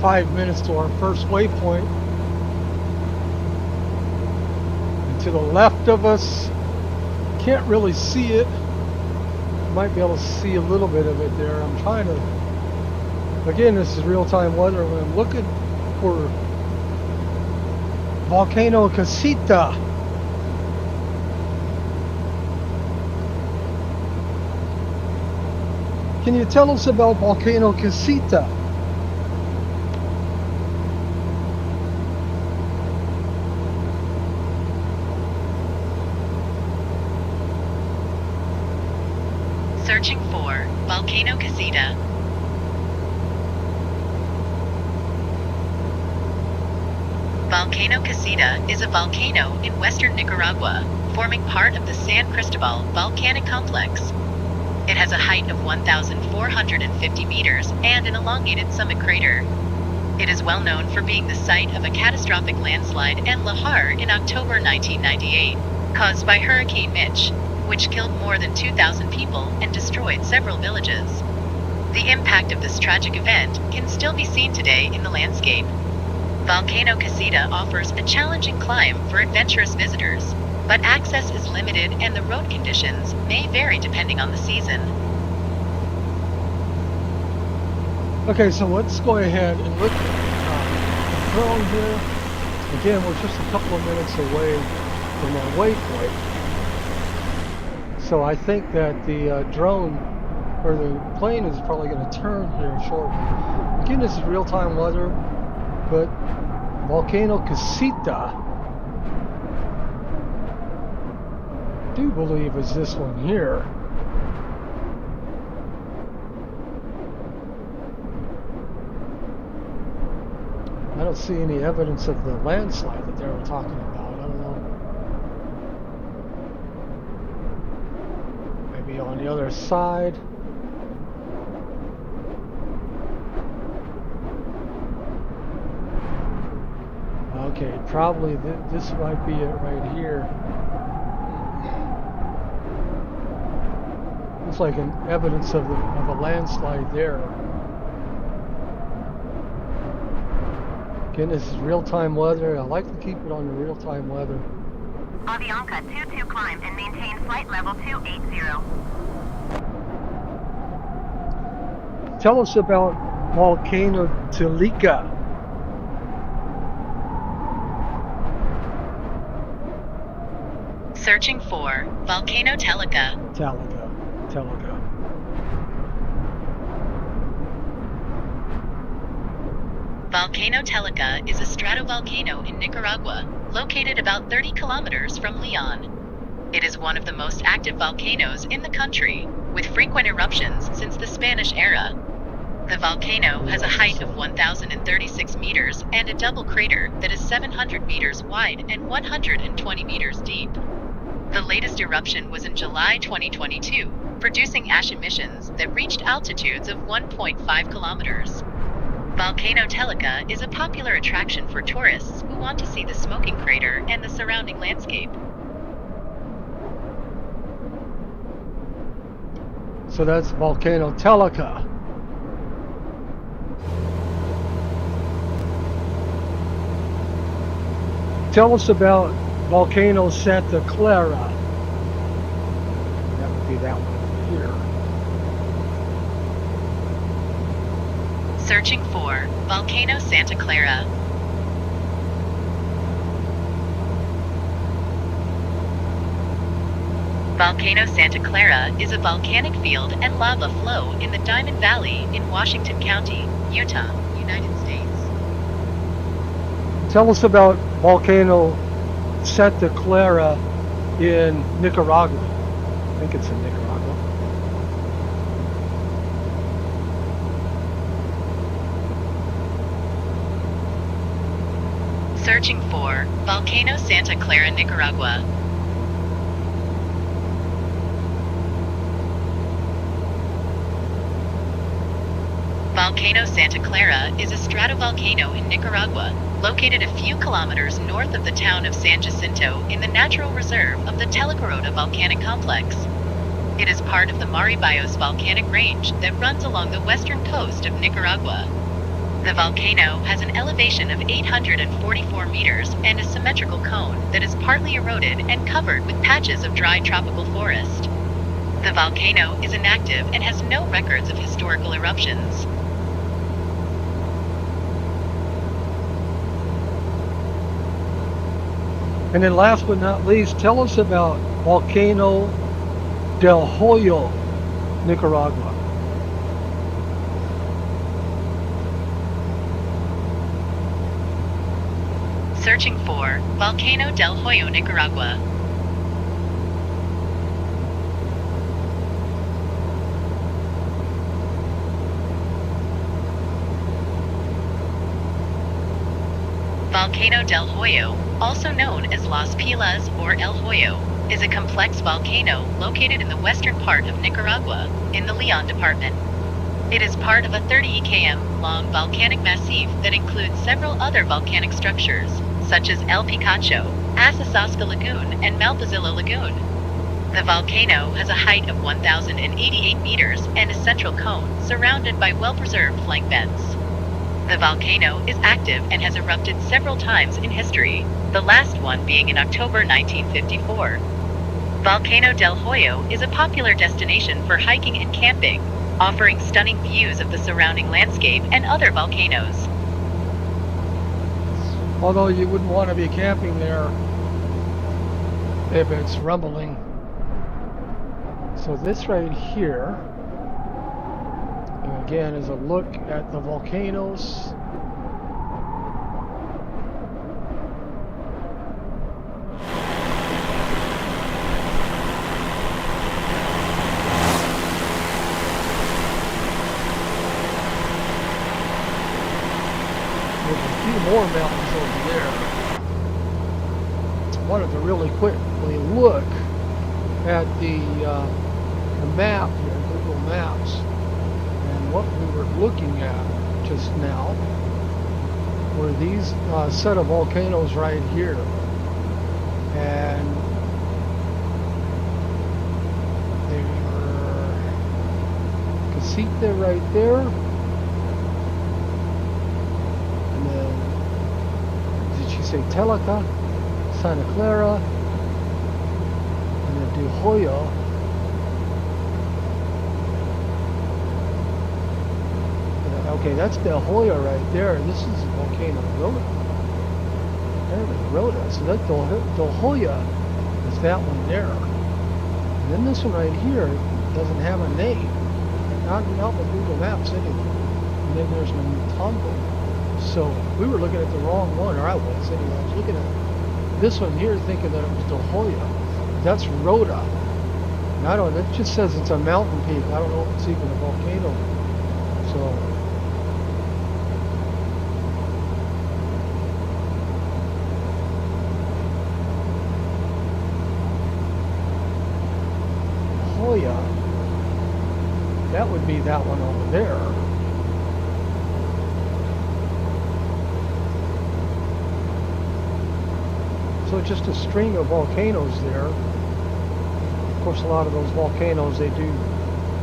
5 minutes to our first waypoint. And to the left of us, can't really see it. Might be able to see a little bit of it there. I'm trying to, again, this is real-time weather. I'm looking for Volcano Casita. Can you tell us about Volcano Casita? Searching for Volcano Casita. Volcano Casita is a volcano in western Nicaragua, forming part of the San Cristobal volcanic complex. It has a height of 1,450 meters and an elongated summit crater. It is well known for being the site of a catastrophic landslide and lahar in October 1998, caused by Hurricane Mitch, which killed more than 2,000 people and destroyed several villages. The impact of this tragic event can still be seen today in the landscape. Volcano Casita offers a challenging climb for adventurous visitors, but access is limited and the road conditions may vary depending on the season. Okay, so let's go ahead and look at the drone here. Again, we're just a couple of minutes away from our waypoint. So I think that the drone or the plane is probably going to turn here shortly. Again, this is real-time weather, but Volcano Casita, I do believe is this one here. I don't see any evidence of the landslide that they were talking about. I don't know. Maybe on the other side. Okay, probably this might be it right here. Looks like an evidence of a landslide there. Again, this is real-time weather. I like to keep it on the real-time weather. Avianca 22 climb and maintain flight level 280. Tell us about Volcano Telica. Searching for Volcano Telica. Telica. Volcano Telica is a stratovolcano in Nicaragua, located about 30 kilometers from Leon. It is one of the most active volcanoes in the country, with frequent eruptions since the Spanish era. The volcano has a height of 1,036 meters and a double crater that is 700 meters wide and 120 meters deep. The latest eruption was in July 2022, producing ash emissions that reached altitudes of 1.5 kilometers. Volcano Telica is a popular attraction for tourists who want to see the smoking crater and the surrounding landscape. So that's Volcano Telica. Tell us about Volcano Santa Clara. That would be that one over here. Searching for Volcano Santa Clara. Volcano Santa Clara is a volcanic field and lava flow in the Diamond Valley in Washington County, Utah, United States. Tell us about Volcano Santa Clara in Nicaragua. I think it's in Nicaragua. Searching for Volcano Santa Clara, Nicaragua. Volcano Santa Clara is a stratovolcano in Nicaragua, located a few kilometers north of the town of San Jacinto in the natural reserve of the Telica volcanic complex. It is part of the Maribayos volcanic range that runs along the western coast of Nicaragua. The volcano has an elevation of 844 meters and a symmetrical cone that is partly eroded and covered with patches of dry tropical forest. The volcano is inactive and has no records of historical eruptions. And then last but not least, tell us about Volcano del Hoyo, Nicaragua. Searching for Volcano del Hoyo, Nicaragua. Volcano del Hoyo, also known as Las Pilas or El Hoyo, is a complex volcano located in the western part of Nicaragua, in the Leon department. It is part of a 30 km long volcanic massif that includes several other volcanic structures, such as El Picacho, Asasasca Lagoon, and Malpazilla Lagoon. The volcano has a height of 1,088 meters and a central cone surrounded by well-preserved flank vents. The volcano is active and has erupted several times in history, the last one being in October 1954. Volcano del Hoyo is a popular destination for hiking and camping, offering stunning views of the surrounding landscape and other volcanoes. Although you wouldn't want to be camping there if it's rumbling. So this right here, again, is a look at the volcanoes. There's a few more mountains over there. I wanted to really quickly look at the map here, Google Maps. And what we were looking at just now were these set of volcanoes right here. And they were Casita right there. And then, did she say Telica, Santa Clara, and then Hoyo. Okay, that's Del Hoyo right there. This is Volcano Rota. There's Rota. So that Del Hoyo is that one there. And then this one right here doesn't have a name. Not with Google Maps anyway. And then there's Momotombo. So we were looking at the wrong one, or I was anyway. I was looking at this one here thinking that it was Del Hoyo. That's Rota. And I don't know, it just says it's a mountain peak. I don't know if it's even a volcano. So that would be that one over there. So just a string of volcanoes there. Of course, a lot of those volcanoes, they do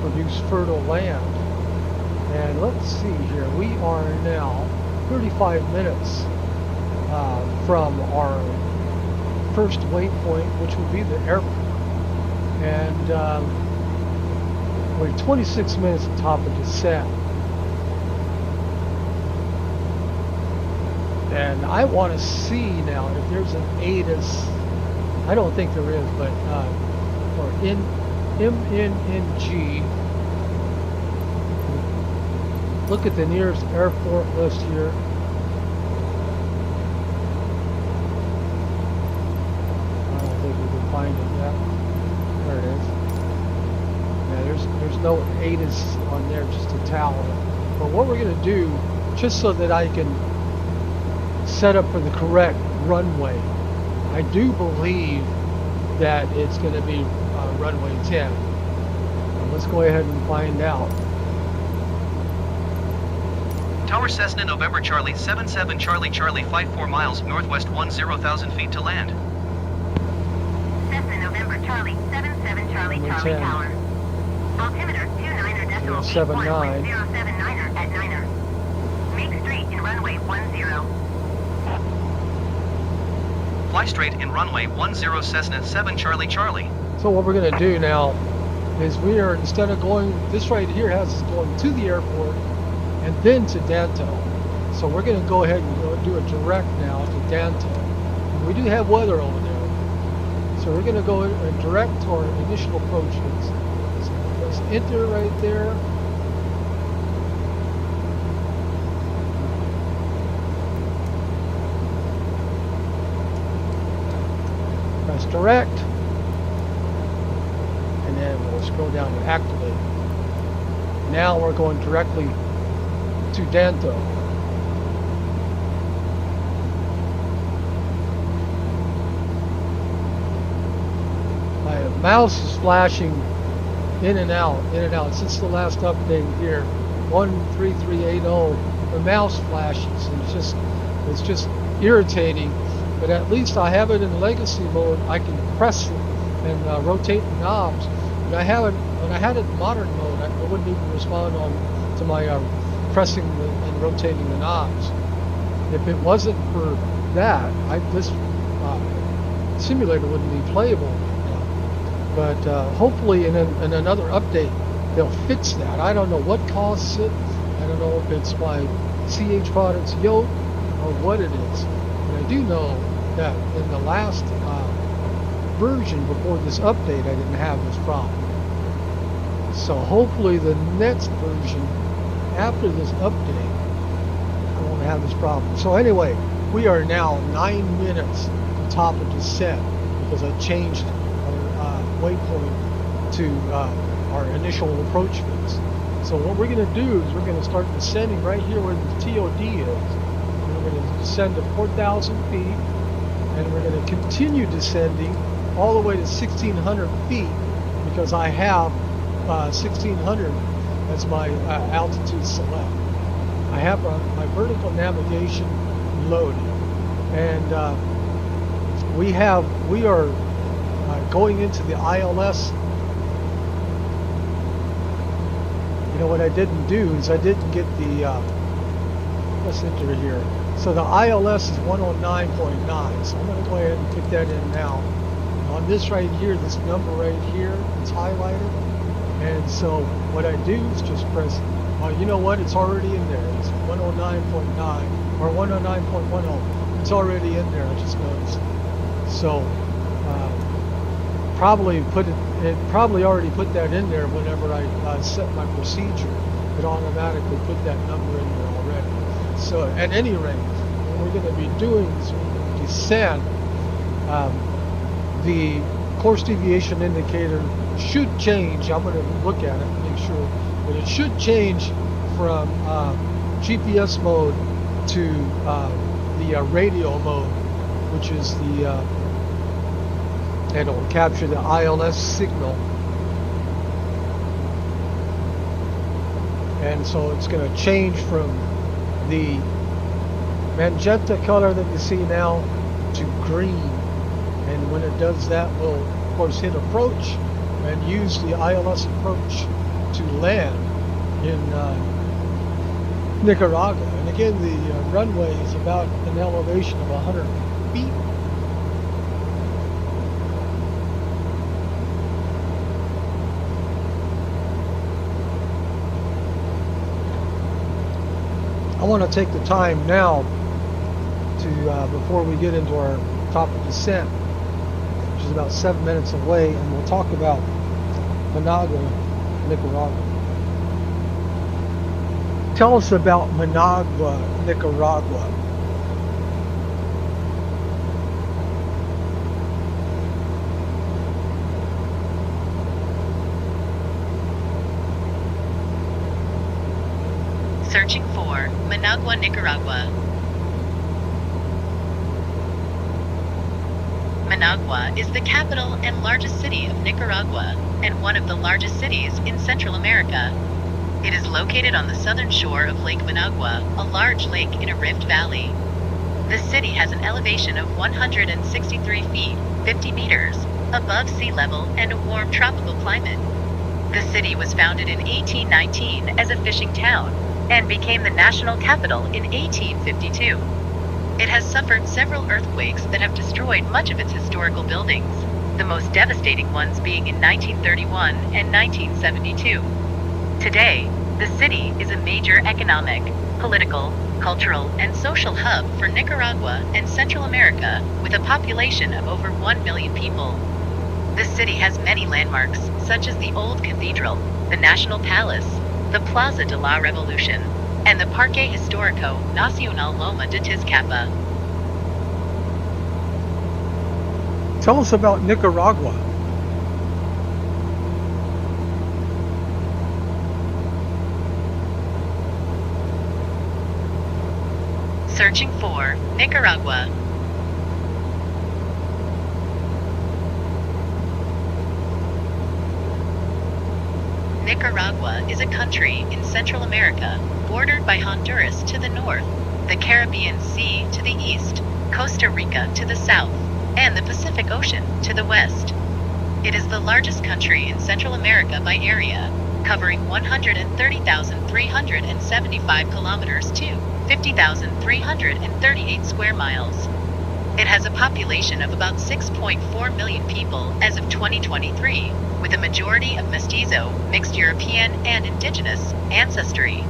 produce fertile land. And let's see here, we are now 35 minutes from our first waypoint, which will be the airport. And we're 26 minutes at top of descent. And I want to see now if there's an ATIS. I don't think there is, but or MNMG. Look at the nearest airport list here. I don't think we can find it yet. There it is. Yeah, there's no ATIS on there, just a tower. But what we're going to do, just so that I can set up for the correct runway, I do believe that it's going to be runway 10. So let's go ahead and find out. Tower Cessna November Charlie 77 Charlie Charlie 54 miles northwest 10,000 feet to land. Cessna November Charlie 77 Charlie Runway Charlie 10. Tower. Altimeter 29er decimal 079. 079er at 9er. Make straight runway 10. Fly straight in runway 10 Cessna 7 Charlie Charlie. So what we're going to do now is we are, instead of going, this right here has us going to the airport and then to DANTO. So we're going to go ahead and do a direct now to DANTO. And we do have weather over there. So we're going to go and direct to our initial approaches. So let's enter right there. Press direct. And then we'll scroll down to activate. Now we're going directly to DANTO. My mouse is flashing in and out. Since the last update here, 13380, the mouse flashes. And it's just irritating. But at least I have it in legacy mode. I can press it and rotate the knobs. When I had it in modern mode, I wouldn't even respond to my pressing and rotating the knobs. If it wasn't for that, this simulator wouldn't be playable. But hopefully in another update, they'll fix that. I don't know what causes it. I don't know if it's my CH products yoke or what it is. But I do know that in the last version before this update, I didn't have this problem. So hopefully the next version after this update, I won't have this problem. So anyway, we are now 9 minutes to top of descent because I changed our waypoint to our initial approach phase. So what we're going to do is we're going to start descending right here where the TOD is. We're going to descend to 4,000 feet, and we're going to continue descending all the way to 1,600 feet because I have 1,600 as my altitude select. I have my vertical navigation loaded, and we are going into the ILS. You know what I didn't do is I didn't get the let's enter here. So the ILS is 109.9, so I'm going to go ahead and put that in now. On this right here, this number right here, it's highlighted. And so what I do is just press, you know what, it's already in there. It's 109.9 or 109.10. It's already in there, I just noticed. So probably already put that in there whenever I set my procedure. It automatically put that number in there already. So at any rate, what we're going to be doing is we're going to descend. The course deviation indicator should change. I'm going to look at it and make sure, but it should change from GPS mode to the radio mode, which is and it will capture the ILS signal. And so it's going to change from the magenta color that you see now to green. And when it does that, we'll of course hit approach and use the ILS approach to land in Nicaragua. And again, the runway is about an elevation of 100 feet. I want to take the time now to, before we get into our top of descent, which is about 7 minutes away, and we'll talk about Managua, Nicaragua. Tell us about Managua, Nicaragua. Searching for Managua, Nicaragua. Managua is the capital and largest city of Nicaragua, and one of the largest cities in Central America. It is located on the southern shore of Lake Managua, a large lake in a rift valley. The city has an elevation of 163 feet, 50 meters, above sea level and a warm tropical climate. The city was founded in 1819 as a fishing town, and became the national capital in 1852. It has suffered several earthquakes that have destroyed much of its historical buildings, the most devastating ones being in 1931 and 1972. Today, the city is a major economic, political, cultural, and social hub for Nicaragua and Central America, with a population of over 1 million people. The city has many landmarks, such as the Old Cathedral, the National Palace, the Plaza de la Revolution, and the Parque Histórico Nacional Loma de Tizcapa. Tell us about Nicaragua. Searching for Nicaragua. Nicaragua is a country in Central America, bordered by Honduras to the north, the Caribbean Sea to the east, Costa Rica to the south, and the Pacific Ocean to the west. It is the largest country in Central America by area, covering 130,375 kilometers to 50,338 square miles. It has a population of about 6.4 million people as of 2023, with a majority of mestizo, mixed European and indigenous ancestry.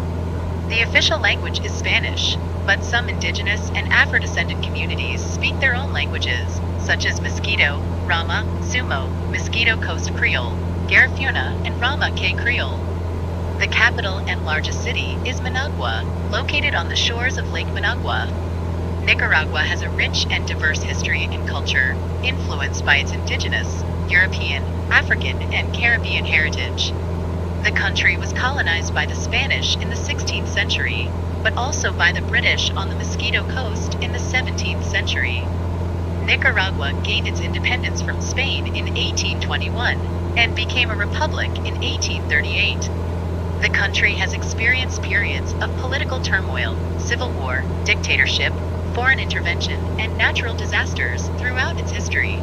The official language is Spanish, but some indigenous and Afro-descendant communities speak their own languages, such as Mosquito, Rama, Sumo, Mosquito Coast Creole, Garifuna, and Rama K Creole. The capital and largest city is Managua, located on the shores of Lake Managua. Nicaragua has a rich and diverse history and culture, influenced by its indigenous, European, African, and Caribbean heritage. The country was colonized by the Spanish in the 16th century, but also by the British on the Mosquito Coast in the 17th century. Nicaragua gained its independence from Spain in 1821 and became a republic in 1838. The country has experienced periods of political turmoil, civil war, dictatorship, foreign intervention, and natural disasters throughout its history.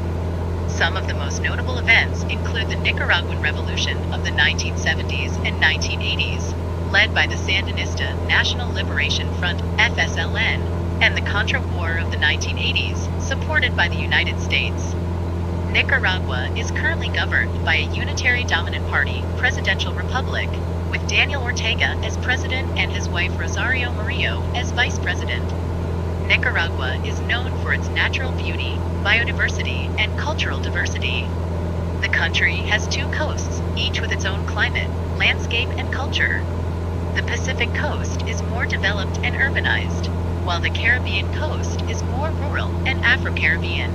Some of the most notable events include the Nicaraguan Revolution of the 1970s and 1980s, led by the Sandinista National Liberation Front (FSLN), and the Contra War of the 1980s, supported by the United States. Nicaragua is currently governed by a unitary dominant party presidential republic, with Daniel Ortega as president and his wife Rosario Murillo as vice president. Nicaragua is known for its natural beauty, biodiversity, and cultural diversity. The country has two coasts, each with its own climate, landscape, and culture. The Pacific coast is more developed and urbanized, while the Caribbean coast is more rural and Afro-Caribbean.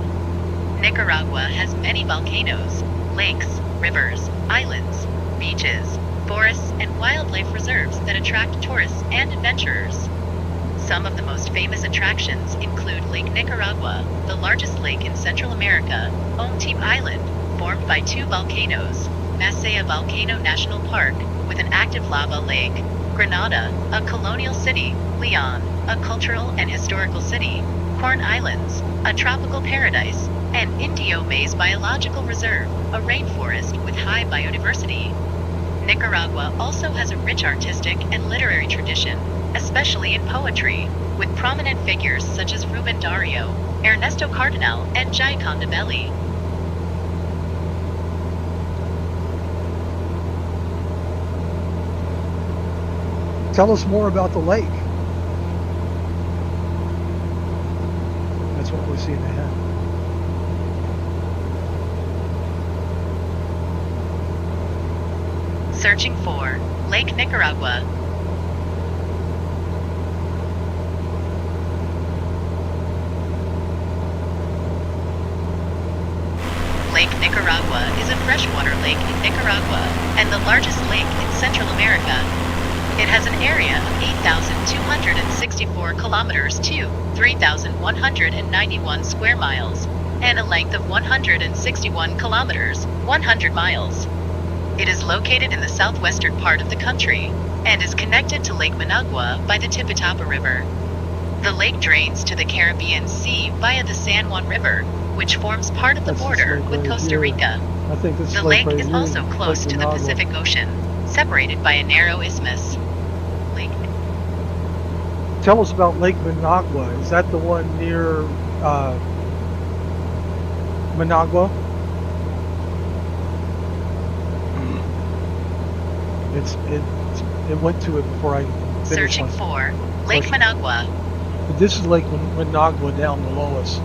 Nicaragua has many volcanoes, lakes, rivers, islands, beaches, forests, and wildlife reserves that attract tourists and adventurers. Some of the most famous attractions include Lake Nicaragua, the largest lake in Central America, Ometepe Island, formed by two volcanoes, Masaya Volcano National Park, with an active lava lake, Granada, a colonial city, Leon, a cultural and historical city, Corn Islands, a tropical paradise, and Indio Maize Biological Reserve, a rainforest with high biodiversity. Nicaragua also has a rich artistic and literary tradition, especially in poetry, with prominent figures such as Rubén Darío, Ernesto Cardenal, and Jai Condabelli. Tell us more about the lake. That's what we're seeing ahead. Searching for Lake Nicaragua. Lake Nicaragua is a freshwater lake in Nicaragua and the largest lake in Central America. It has an area of 8,264 kilometers to 3,191 square miles and a length of 161 kilometers, 100 miles. It is located in the southwestern part of the country and is connected to Lake Managua by the Tipitapa River. The lake drains to the Caribbean Sea via the San Juan River, which forms part of the border with Costa Rica. I think this The lake is also close to the Pacific Ocean, separated by a narrow isthmus. Lake Tell us about Lake Managua. Is that the one near Managua? It went to it before I finished. Searching for Lake Managua. This is Lake Managua down the lowest,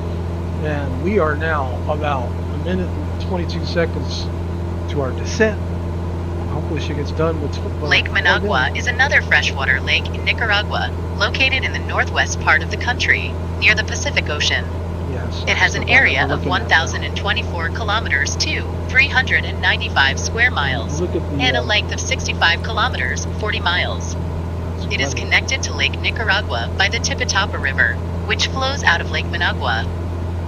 and we are now about a minute and 22 seconds to our descent. Hopefully she gets done with Lake Managua is another freshwater lake in Nicaragua, located in the northwest part of the country, near the Pacific Ocean. Yes. It has an area of 1,024 kilometers to 395 square miles, and a length of 65 kilometers, 40 miles. It is connected to Lake Nicaragua by the Tipitapa River, which flows out of Lake Managua.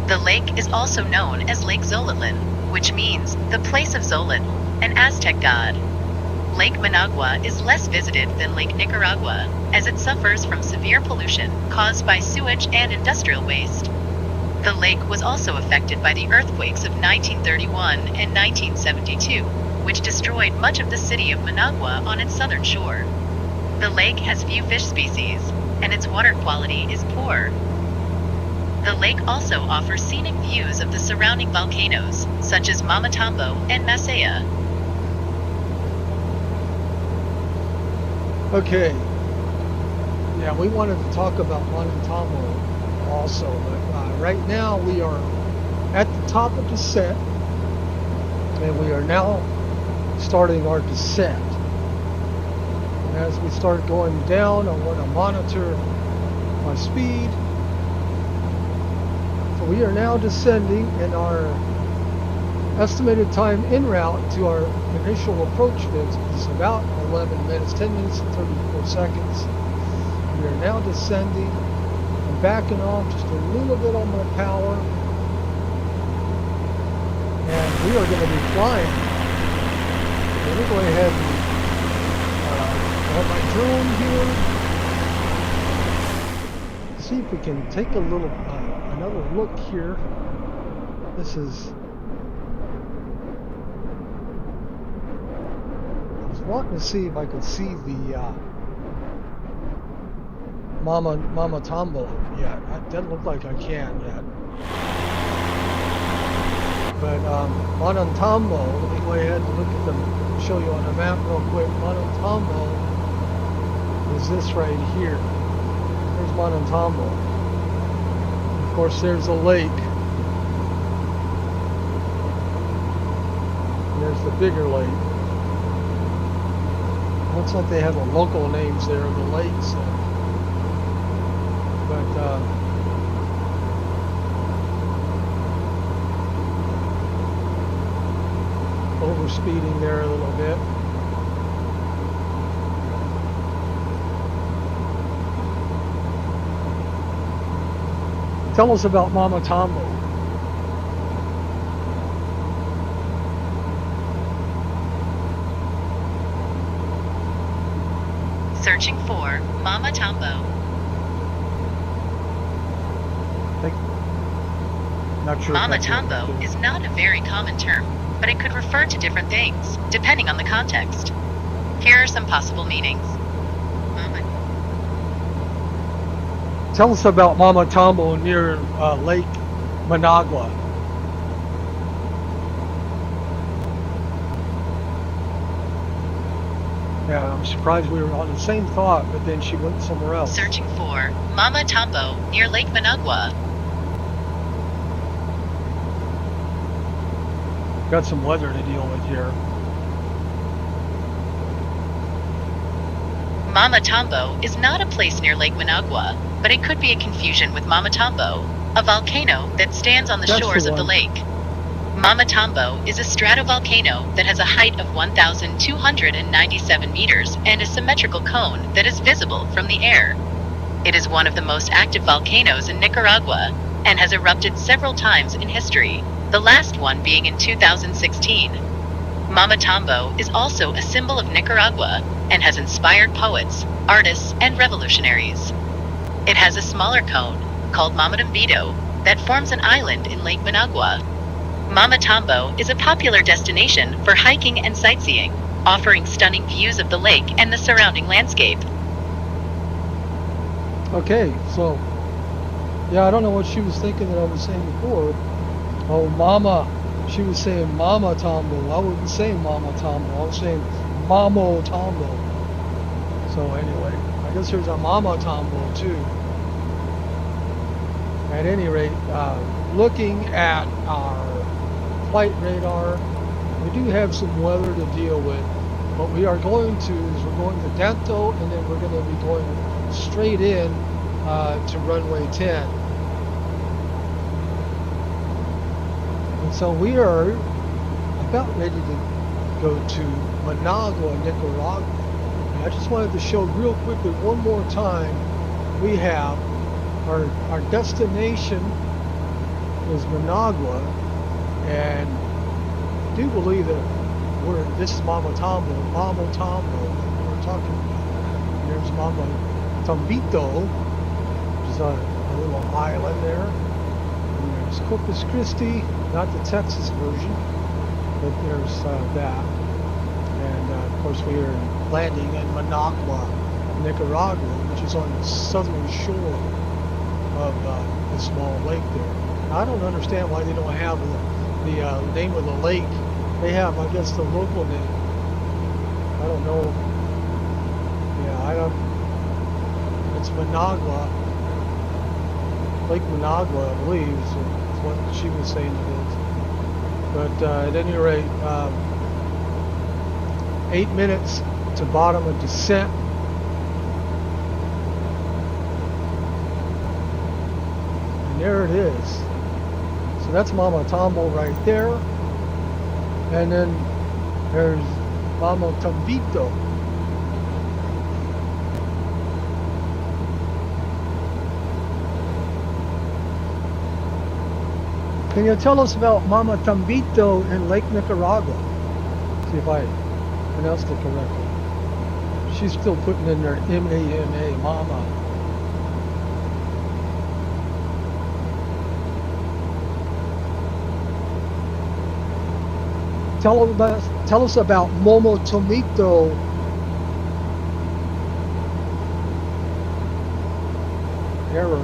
The lake is also known as Lake Zolotlan, which means the place of Zolan, an Aztec god. Lake Managua is less visited than Lake Nicaragua, as it suffers from severe pollution caused by sewage and industrial waste. The lake was also affected by the earthquakes of 1931 and 1972, which destroyed much of the city of Managua on its southern shore. The lake has few fish species, and its water quality is poor. The lake also offers scenic views of the surrounding volcanoes, such as Momotombo and Masaya. Okay. Yeah, we wanted to talk about Momotombo also, but right now we are at the top of the set, and we are now starting our descent. And as we start going down, I want to monitor my speed. So we are now descending, and our estimated time en route to our initial approach visit is about 11 minutes, 10 minutes and 34 seconds. We are now descending. I'm backing off just a little bit on my power. And we are going to be flying. Let me go ahead and on my drone here. See if we can take a little another look here. This is. I was wanting to see if I could see the Momotombo yet. It doesn't look like I can yet. But Momotombo, let me go ahead and look at them, show you on the map real quick. Momotombo is this right here. There's Momotombo. Of course, there's a lake. And there's the bigger lake. Looks like they have the local names there, the lakes. But overspeeding there a little bit. Tell us about Momotombo. Searching for Momotombo. Not sure. Momotombo is not a very common term, but it could refer to different things, depending on the context. Here are some possible meanings. Tell us about Momotombo near Lake Managua. Yeah, I'm surprised we were on the same thought, but then she went somewhere else. Searching for Momotombo near Lake Managua. Got some weather to deal with here. Momotombo is not a place near Lake Managua, but it could be a confusion with Momotombo, a volcano that stands on the shores of the lake. Momotombo is a stratovolcano that has a height of 1,297 meters and a symmetrical cone that is visible from the air. It is one of the most active volcanoes in Nicaragua and has erupted several times in history, the last one being in 2016. Momotombo is also a symbol of Nicaragua and has inspired poets, artists, and revolutionaries. It has a smaller cone, called Momotombo, that forms an island in Lake Managua. Momotombo is a popular destination for hiking and sightseeing, offering stunning views of the lake and the surrounding landscape. Okay, so yeah, I don't know what she was thinking that I was saying before. Oh, Mama. She was saying Mama Tombo. I wasn't saying Mama Tombo. I was saying Momotombo. So anyway, I guess there's a Mama Tombo too. At any rate, looking at our flight radar, we do have some weather to deal with. What we are going to is we're going to DANTO, and then we're going to be going straight in to runway 10. And so we are about ready to go to Managua, Nicaragua. And I just wanted to show real quickly one more time, we have our destination is Managua, and I do believe that this is Momotombo we're talking about. And there's Momotombito, which is a little island there. And there's Corpus Christi, not the Texas version, but there's that. And of course we are landing in Managua, Nicaragua, which is on the southern shore of the small lake there. Now, I don't understand why they don't have the name of the lake. They have, I guess, the local name. I don't know. Yeah, I don't. It's Managua. Lake Managua, I believe, is what she was saying it is. But at any rate, 8 minutes to bottom of descent. And there it is. So that's Momotombo right there. And then there's Momotombito. Can you tell us about Momotombito in Lake Nicaragua? See if I pronounced it correctly. She's still putting in there M-A-M-A, Mama. Tell us about Momotomito. Error.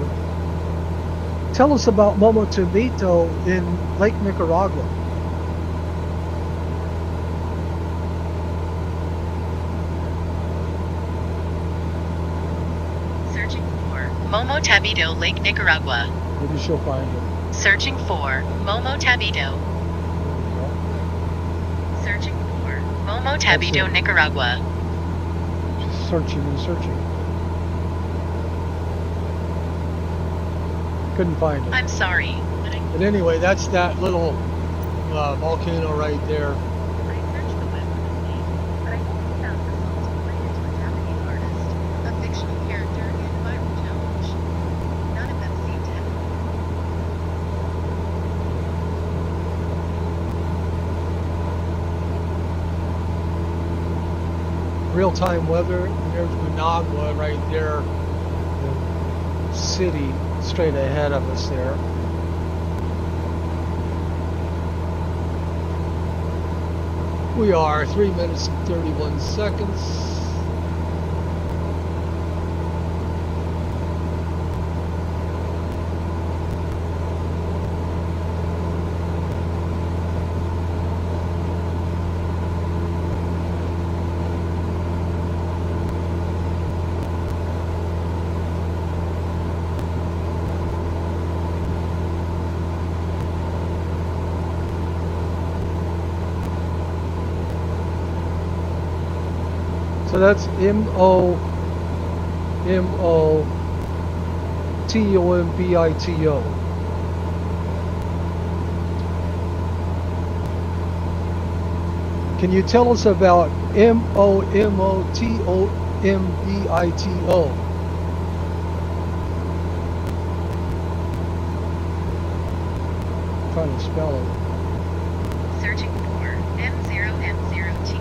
Tell us about Momotomito in Lake Nicaragua. Searching for Momotomito, Lake Nicaragua. Maybe she'll find it. Searching for Momotomito. Searching for Momotomito, Nicaragua. Just searching and searching. Couldn't find it. I'm sorry. But anyway, that's that little volcano right there. I searched the web for this name, but I only found results related to a Japanese artist, a fictional character, and a viral challenge. None of them seem to have. Real-time weather. There's Managua right there. The city straight ahead of us there. We are 3 minutes and 31 seconds. So that's Momotombito. Can you tell us about Momotombito? I'm trying to spell it. Searching for M0M0T.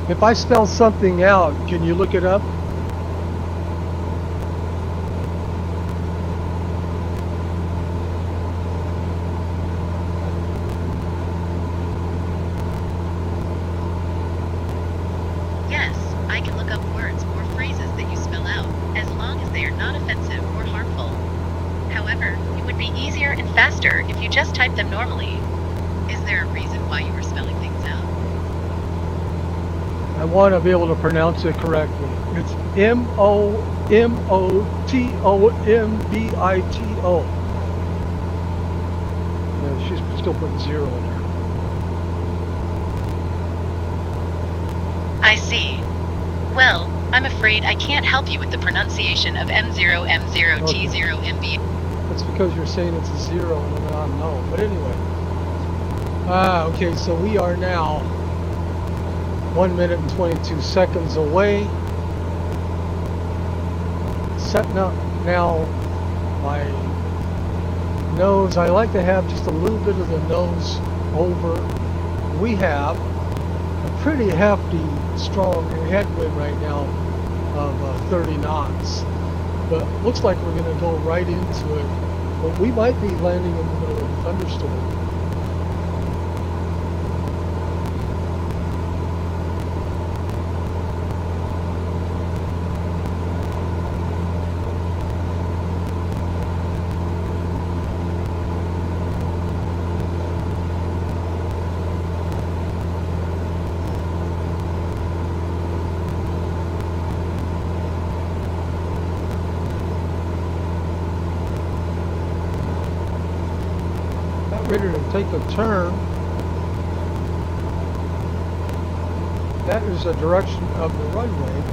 If I spell something out, can you look it up? Yes, I can look up words or phrases that you spell out. they are not offensive or harmful. However, it would be easier and faster if you just typed them normally. Is there a reason why you were spelling things out? I want to be able to pronounce it correctly. It's Momotombo. Yeah, she's still putting 0 in there. I see. Well, I'm afraid I can't help you with the pronunciation of M0M0T0MB. That's because you're saying it's a 0 and I don't know. But anyway. Okay, so we are now 1 minute and 22 seconds away. Setting up now my nose. I like to have just a little bit of the nose over. We have a pretty hefty, strong headwind right now of 30 knots. But looks like we're going to go right into it. But we might be landing in the middle of a thunderstorm. Ready to take a turn. That is the direction of the runway.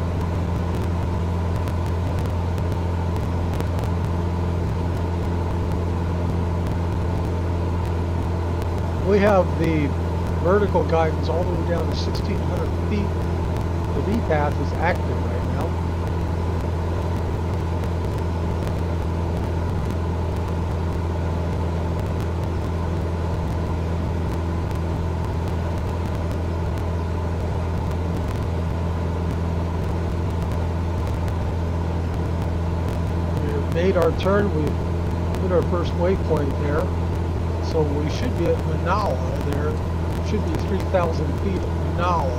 We have the vertical guidance all the way down to 1,600 feet. The V path is active right now. Made our turn, we hit our first waypoint there, so we should be at Managua there. Should be 3,000 feet at Managua.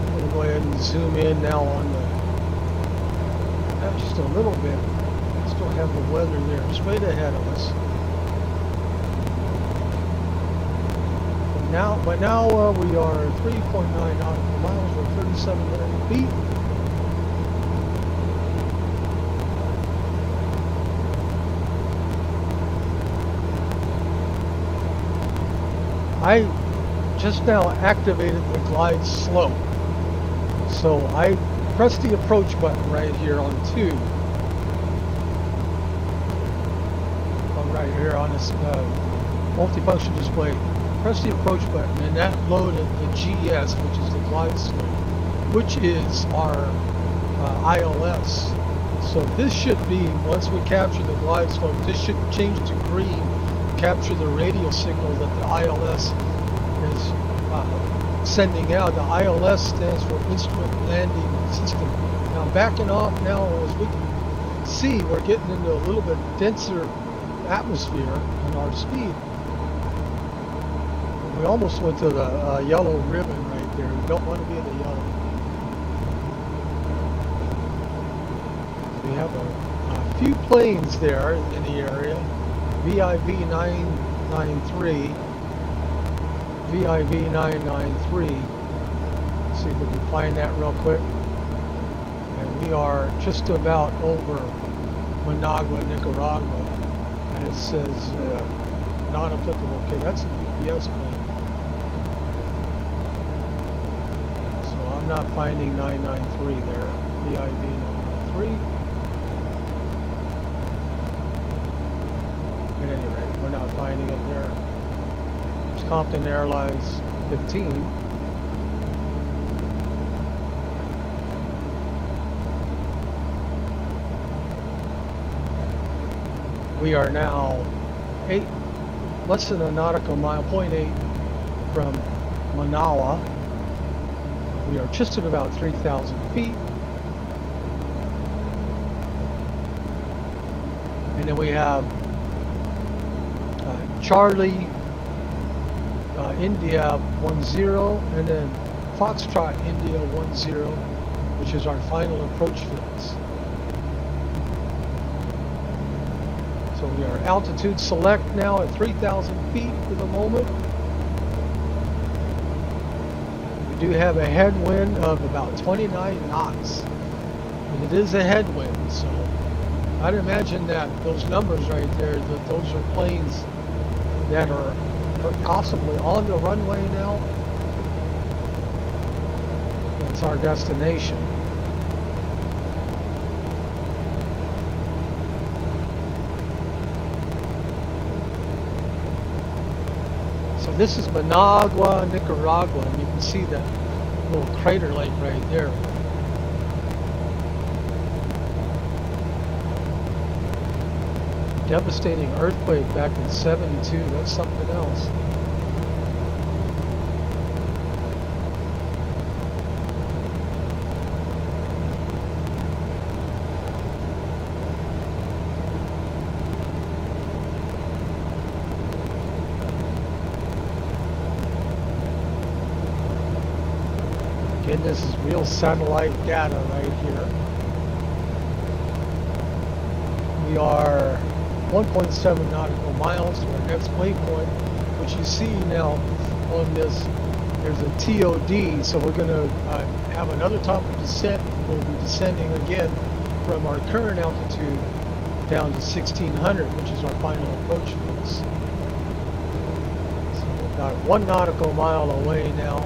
I'm going to go ahead and zoom in now on the, just a little bit. Still have the weather there straight ahead of us. But now we are 3.9 nautical miles, or 3,700 feet. I just now activated the glide slope. So I pressed the approach button right here on 2. Right here on this multifunction display. Press the approach button and that loaded the GS, which is the glide slope, which is our ILS. So this should be, once we capture the glide slope, this should change to green, capture the radio signal that the ILS is sending out. The ILS stands for Instrument Landing System. Now backing off now, as we can see, we're getting into a little bit denser atmosphere and our speed. We almost went to the yellow ribbon right there. We don't want to be in the yellow. We have a few planes there in the area. VIV-993. VIV-993. Let's see if we can find that real quick. And we are just about over Managua, Nicaragua. And it says not applicable. Okay, that's a UPS plane. Not finding 993 there. VIV 993. At any rate, we're not finding it there. It's Compton Airlines 15. We are now less than a nautical mile, 0.8 from Managua. We are just at about 3,000 feet. And then we have Charlie, India 10, and then Foxtrot India 10, which is our final approach phase. So we are altitude select now at 3,000 feet for the moment. We do have a headwind of about 29 knots. And it is a headwind, so I'd imagine that those numbers right there, that those are planes that are possibly on the runway now. That's our destination. So this is Managua, Nicaragua, and you can see that little crater lake right there. Devastating earthquake back in '72, that's something else. Again, this is real satellite data right here. We are 1.7 nautical miles to our next waypoint, which you see now on this, there's a TOD, so we're going to have another top of descent. We'll be descending again from our current altitude down to 1600, which is our final approach phase. So we're about 1 nautical mile away now.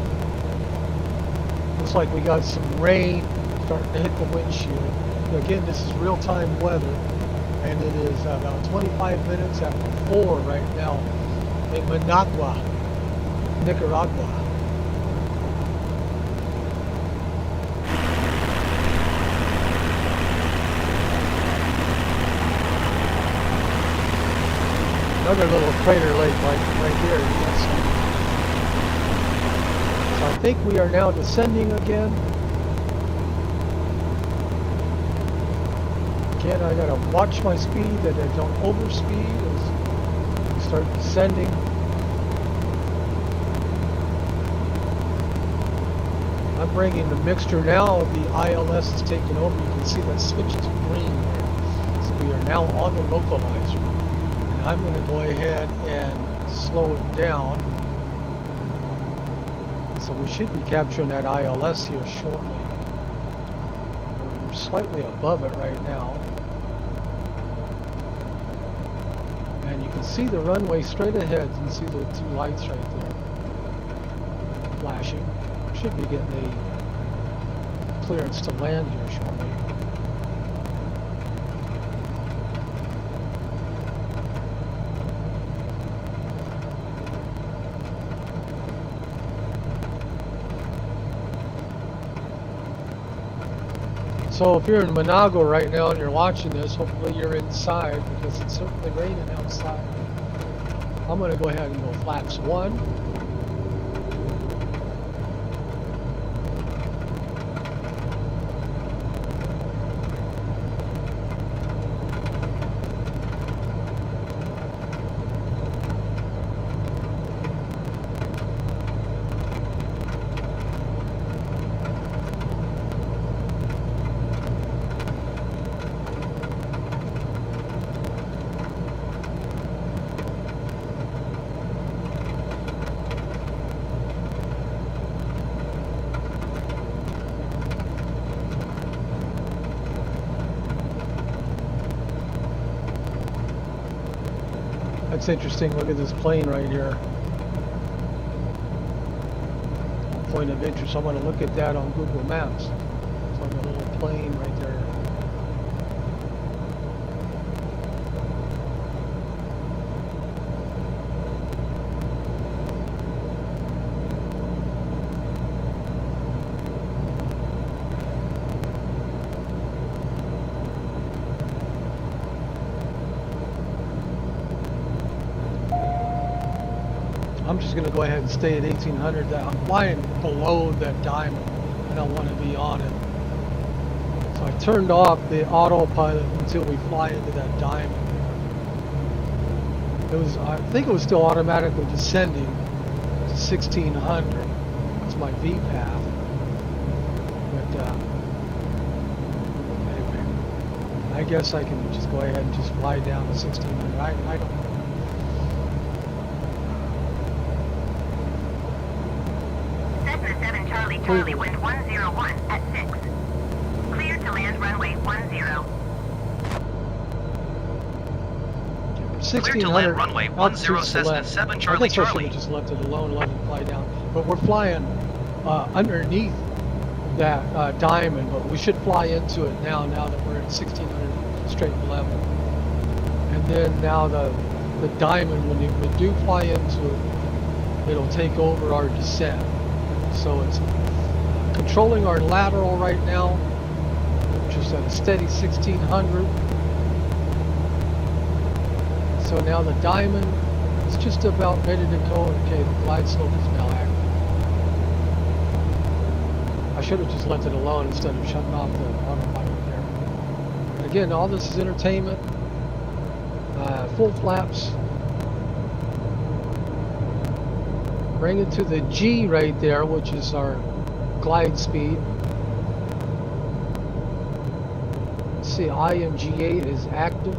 Looks like we got some rain starting to hit the windshield. Again, this is real-time weather. And it is about 25 minutes after 4 right now in Managua, Nicaragua. Another little crater lake right here. Yes. So I think we are now descending again. Again, I gotta watch my speed that I don't overspeed as I start descending. I'm bringing the mixture now. The ILS is taking over. You can see that switch to green there. So we are now on the localizer. And I'm going to go ahead and slow it down. So we should be capturing that ILS here shortly. We're slightly above it right now. And you can see the runway straight ahead. You can see the 2 lights right there flashing. Should be getting a clearance to land here shortly. So if you're in Managua right now and you're watching this, hopefully you're inside because it's certainly raining outside. I'm going to go ahead and go flaps 1. That's interesting. Look at this plane right here. Point of interest. I'm going to look at that on Google Maps. It's like a little plane right there. I'm just going to go ahead and stay at 1800. I'm flying below that diamond. I don't want to be on it. So I turned off the autopilot until we fly into that diamond. It was, I think it was still automatically descending to 1600. That's my V path. I guess I can just go ahead and just fly down to 1600. I don't know. Cessna 7 Charlie Charlie, wind 101 at 6. Clear to land runway 10. Clear to land runway 10 Cessna 7 Charlie I guess I should Charlie. have just left it alone, let it fly down. But we're flying underneath that diamond, but we should fly into it now that we're at 1600 straight level. And then now the diamond, when we do fly into it, it'll take over our descent. So it's controlling our lateral right now, just at a steady 1600. So now the diamond is just about ready to go. Okay, the glide slope is now active. I should have just left it alone instead of shutting off the autopilot there. But again, all this is entertainment. Full flaps. Bring it to the G right there, which is our glide speed. Let's see, IMG8 is active.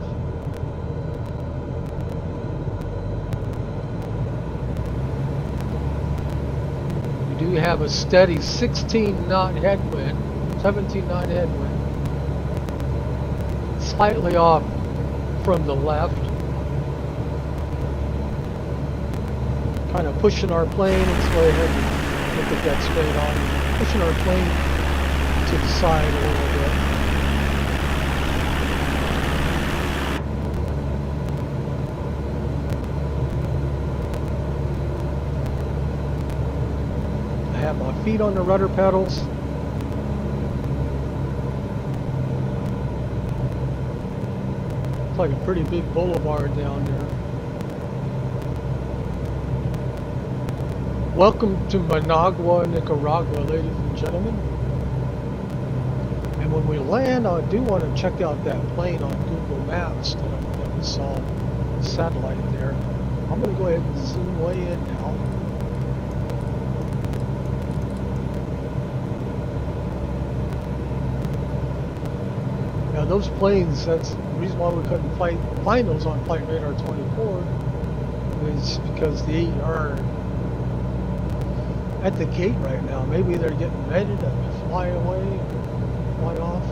We do have a steady 16 knot headwind, 17 knot headwind. Slightly off from the left. Kind of pushing our plane. Let's go ahead and look at that straight on. Pushing our plane to the side a little bit. I have my feet on the rudder pedals. It's like a pretty big boulevard down there. Welcome to Managua, Nicaragua, ladies and gentlemen. And when we land, I do want to check out that plane on Google Maps that we saw, the satellite there. I'm going to go ahead and zoom way in now. Now those planes, that's the reason why we couldn't find those on Flight Radar 24, is because they are at the gate right now. Maybe they're getting ready to fly away, fly off.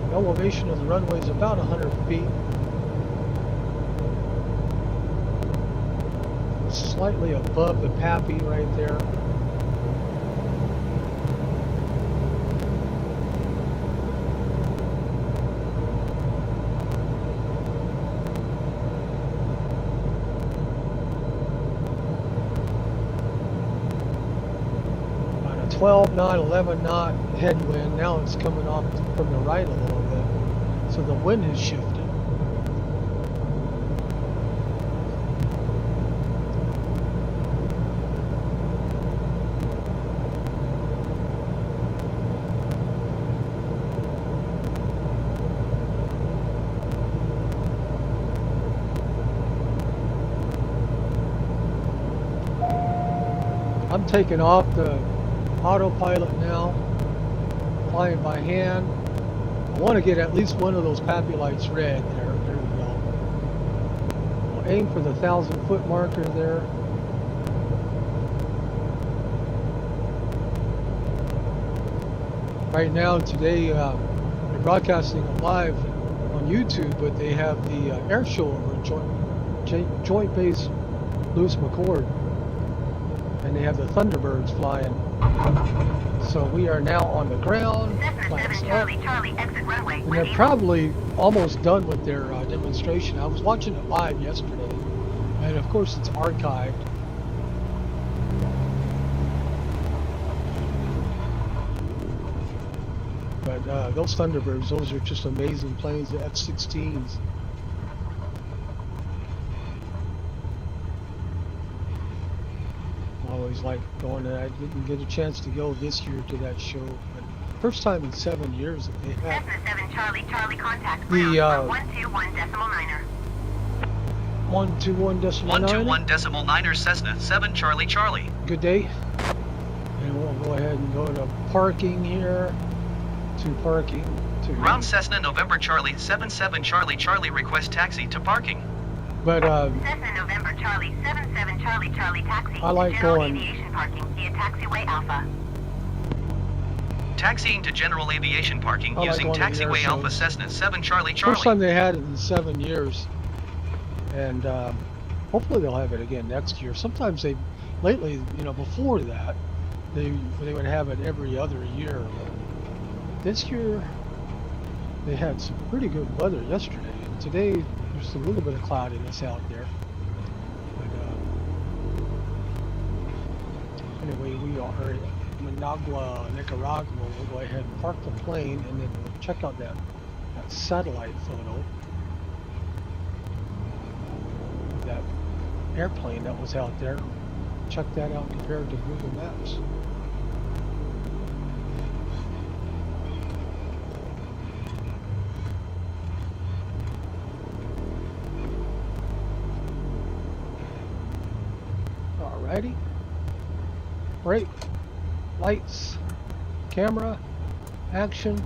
The elevation of the runway is about 100 feet. Slightly above the Pappy right there. About a 12 knot, 11 knot headwind. Now it's coming off from the right a little bit. So the wind has shifted. I'm taking off the autopilot now, flying by hand. I want to get at least one of those Pappy lights red there. There we go. We'll aim for the 1,000-foot marker there. Right now, today, they're broadcasting live on YouTube, but they have the air show over at Joint Base Lewis McChord. And they have the Thunderbirds flying. So we are now on the ground. And they're probably almost done with their demonstration. I was watching it live yesterday. And of course it's archived. But those Thunderbirds, those are just amazing planes, the F-16s. Like going to, I didn't get a chance to go this year to that show, but first time in 7 years that they had. Cessna 7 Charlie Charlie contact The 121.9er. 121.9. 121.9er Cessna 7 Charlie Charlie. Good day. And we'll go ahead and go to parking here. To parking. Ground Cessna November Charlie 77 Charlie Charlie, request taxi to parking. But Cessna November Charlie 77 Charlie Charlie taxi. I like General going aviation parking via taxiway Alpha. Taxiing to general aviation parking I like using going to the taxiway air Alpha shows. Cessna 7 Charlie Charlie. First time they had it in 7 years, and hopefully they'll have it again next year. Sometimes they, lately, you know, before that, they would have it every other year. This year, they had some pretty good weather yesterday, and today there's a little bit of cloudiness out there. But anyway, we are in Managua, Nicaragua. We'll go ahead and park the plane, and then we'll check out that satellite photo. That airplane that was out there. Check that out compared to Google Maps. Alrighty. Brake, lights, camera, action.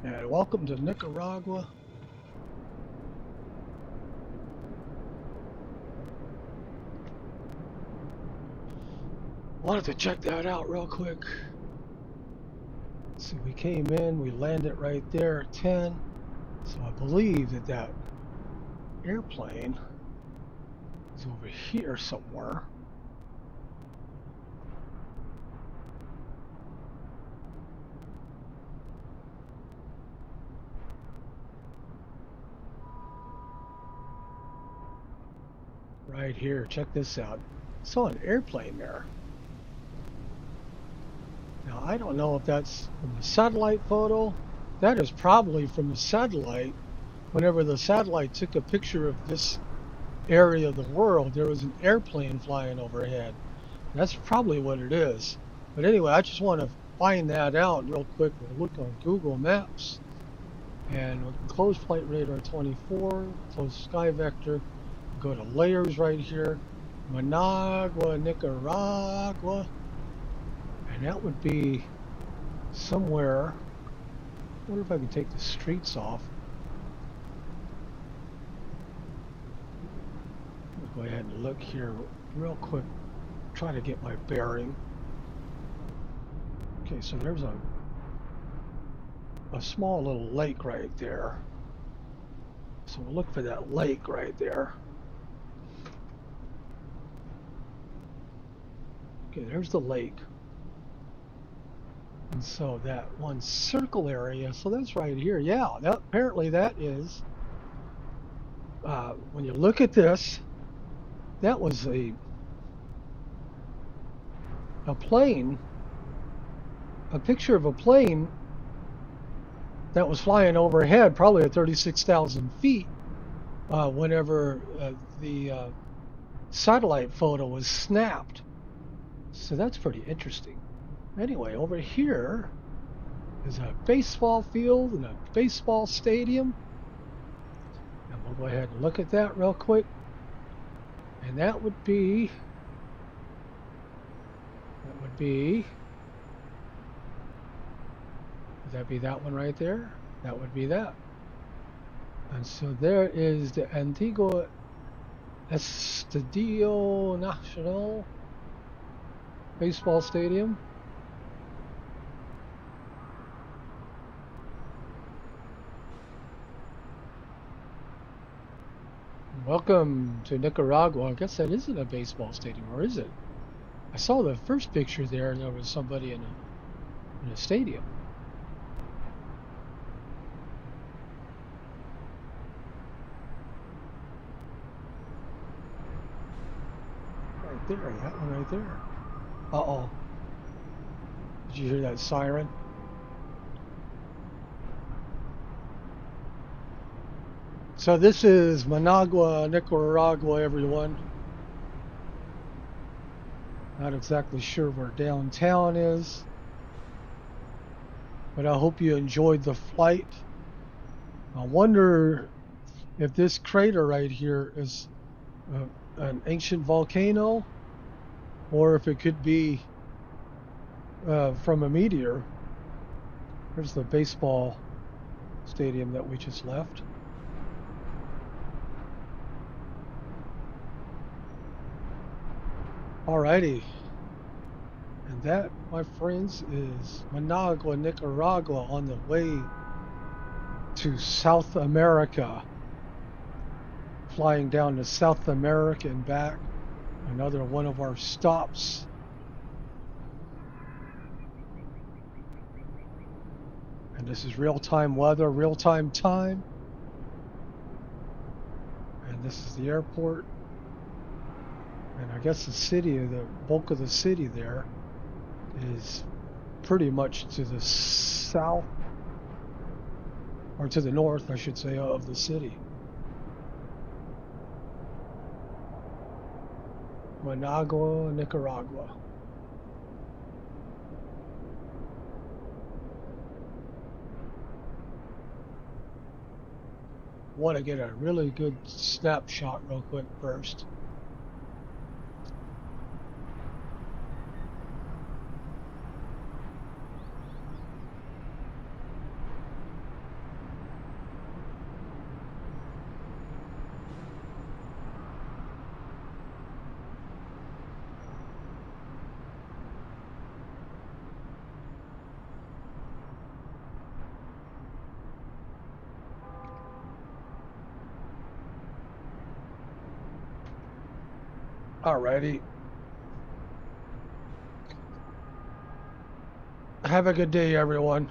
And welcome to Nicaragua. Wanted to check that out real quick. So we came in, we landed right there at 10. So I believe that that airplane is over here somewhere. Right here, check this out. I saw an airplane there. Now, I don't know if that's from the satellite photo. That is probably from the satellite. Whenever the satellite took a picture of this area of the world, there was an airplane flying overhead. That's probably what it is. But anyway, I just want to find that out real quick. We'll look on Google Maps. And we'll close flight radar 24, close sky vector, go to layers right here. Managua, Nicaragua. And that would be somewhere. I wonder if I can take the streets off. Let's go ahead and look here real quick. Try to get my bearing. Okay, so there's a small little lake right there. So we'll look for that lake right there. Okay, there's the lake. And so that one circle area, so that's right here. Yeah, that, apparently that is, when you look at this, that was a plane, a picture of a plane that was flying overhead, probably at 36,000 feet, whenever the satellite photo was snapped. So that's pretty interesting. Anyway, over here is a baseball field and a baseball stadium. And we'll go ahead and look at that real quick. And that would be would that be that one right there? That would be that. And so there is the Antigua Estadio Nacional baseball stadium. Welcome to Nicaragua. I guess that isn't a baseball stadium, or is it? I saw the first picture there, and there was somebody in a stadium. Right there, that one right there. Uh-oh. Did you hear that siren? So this is Managua, Nicaragua, everyone. Not exactly sure where downtown is, but I hope you enjoyed the flight. I wonder if this crater right here is an ancient volcano, or if it could be from a meteor. There's the baseball stadium that we just left. Alrighty. And that, my friends, is Managua, Nicaragua, on the way to South America. Flying down to South America and back. Another one of our stops. And this is real-time weather, real-time time. And this is the airport. And I guess the city, the bulk of the city there is pretty much to the south, or to the north, I should say, of the city. Managua, Nicaragua. Want to get a really good snapshot real quick first. Alrighty. Have a good day, everyone.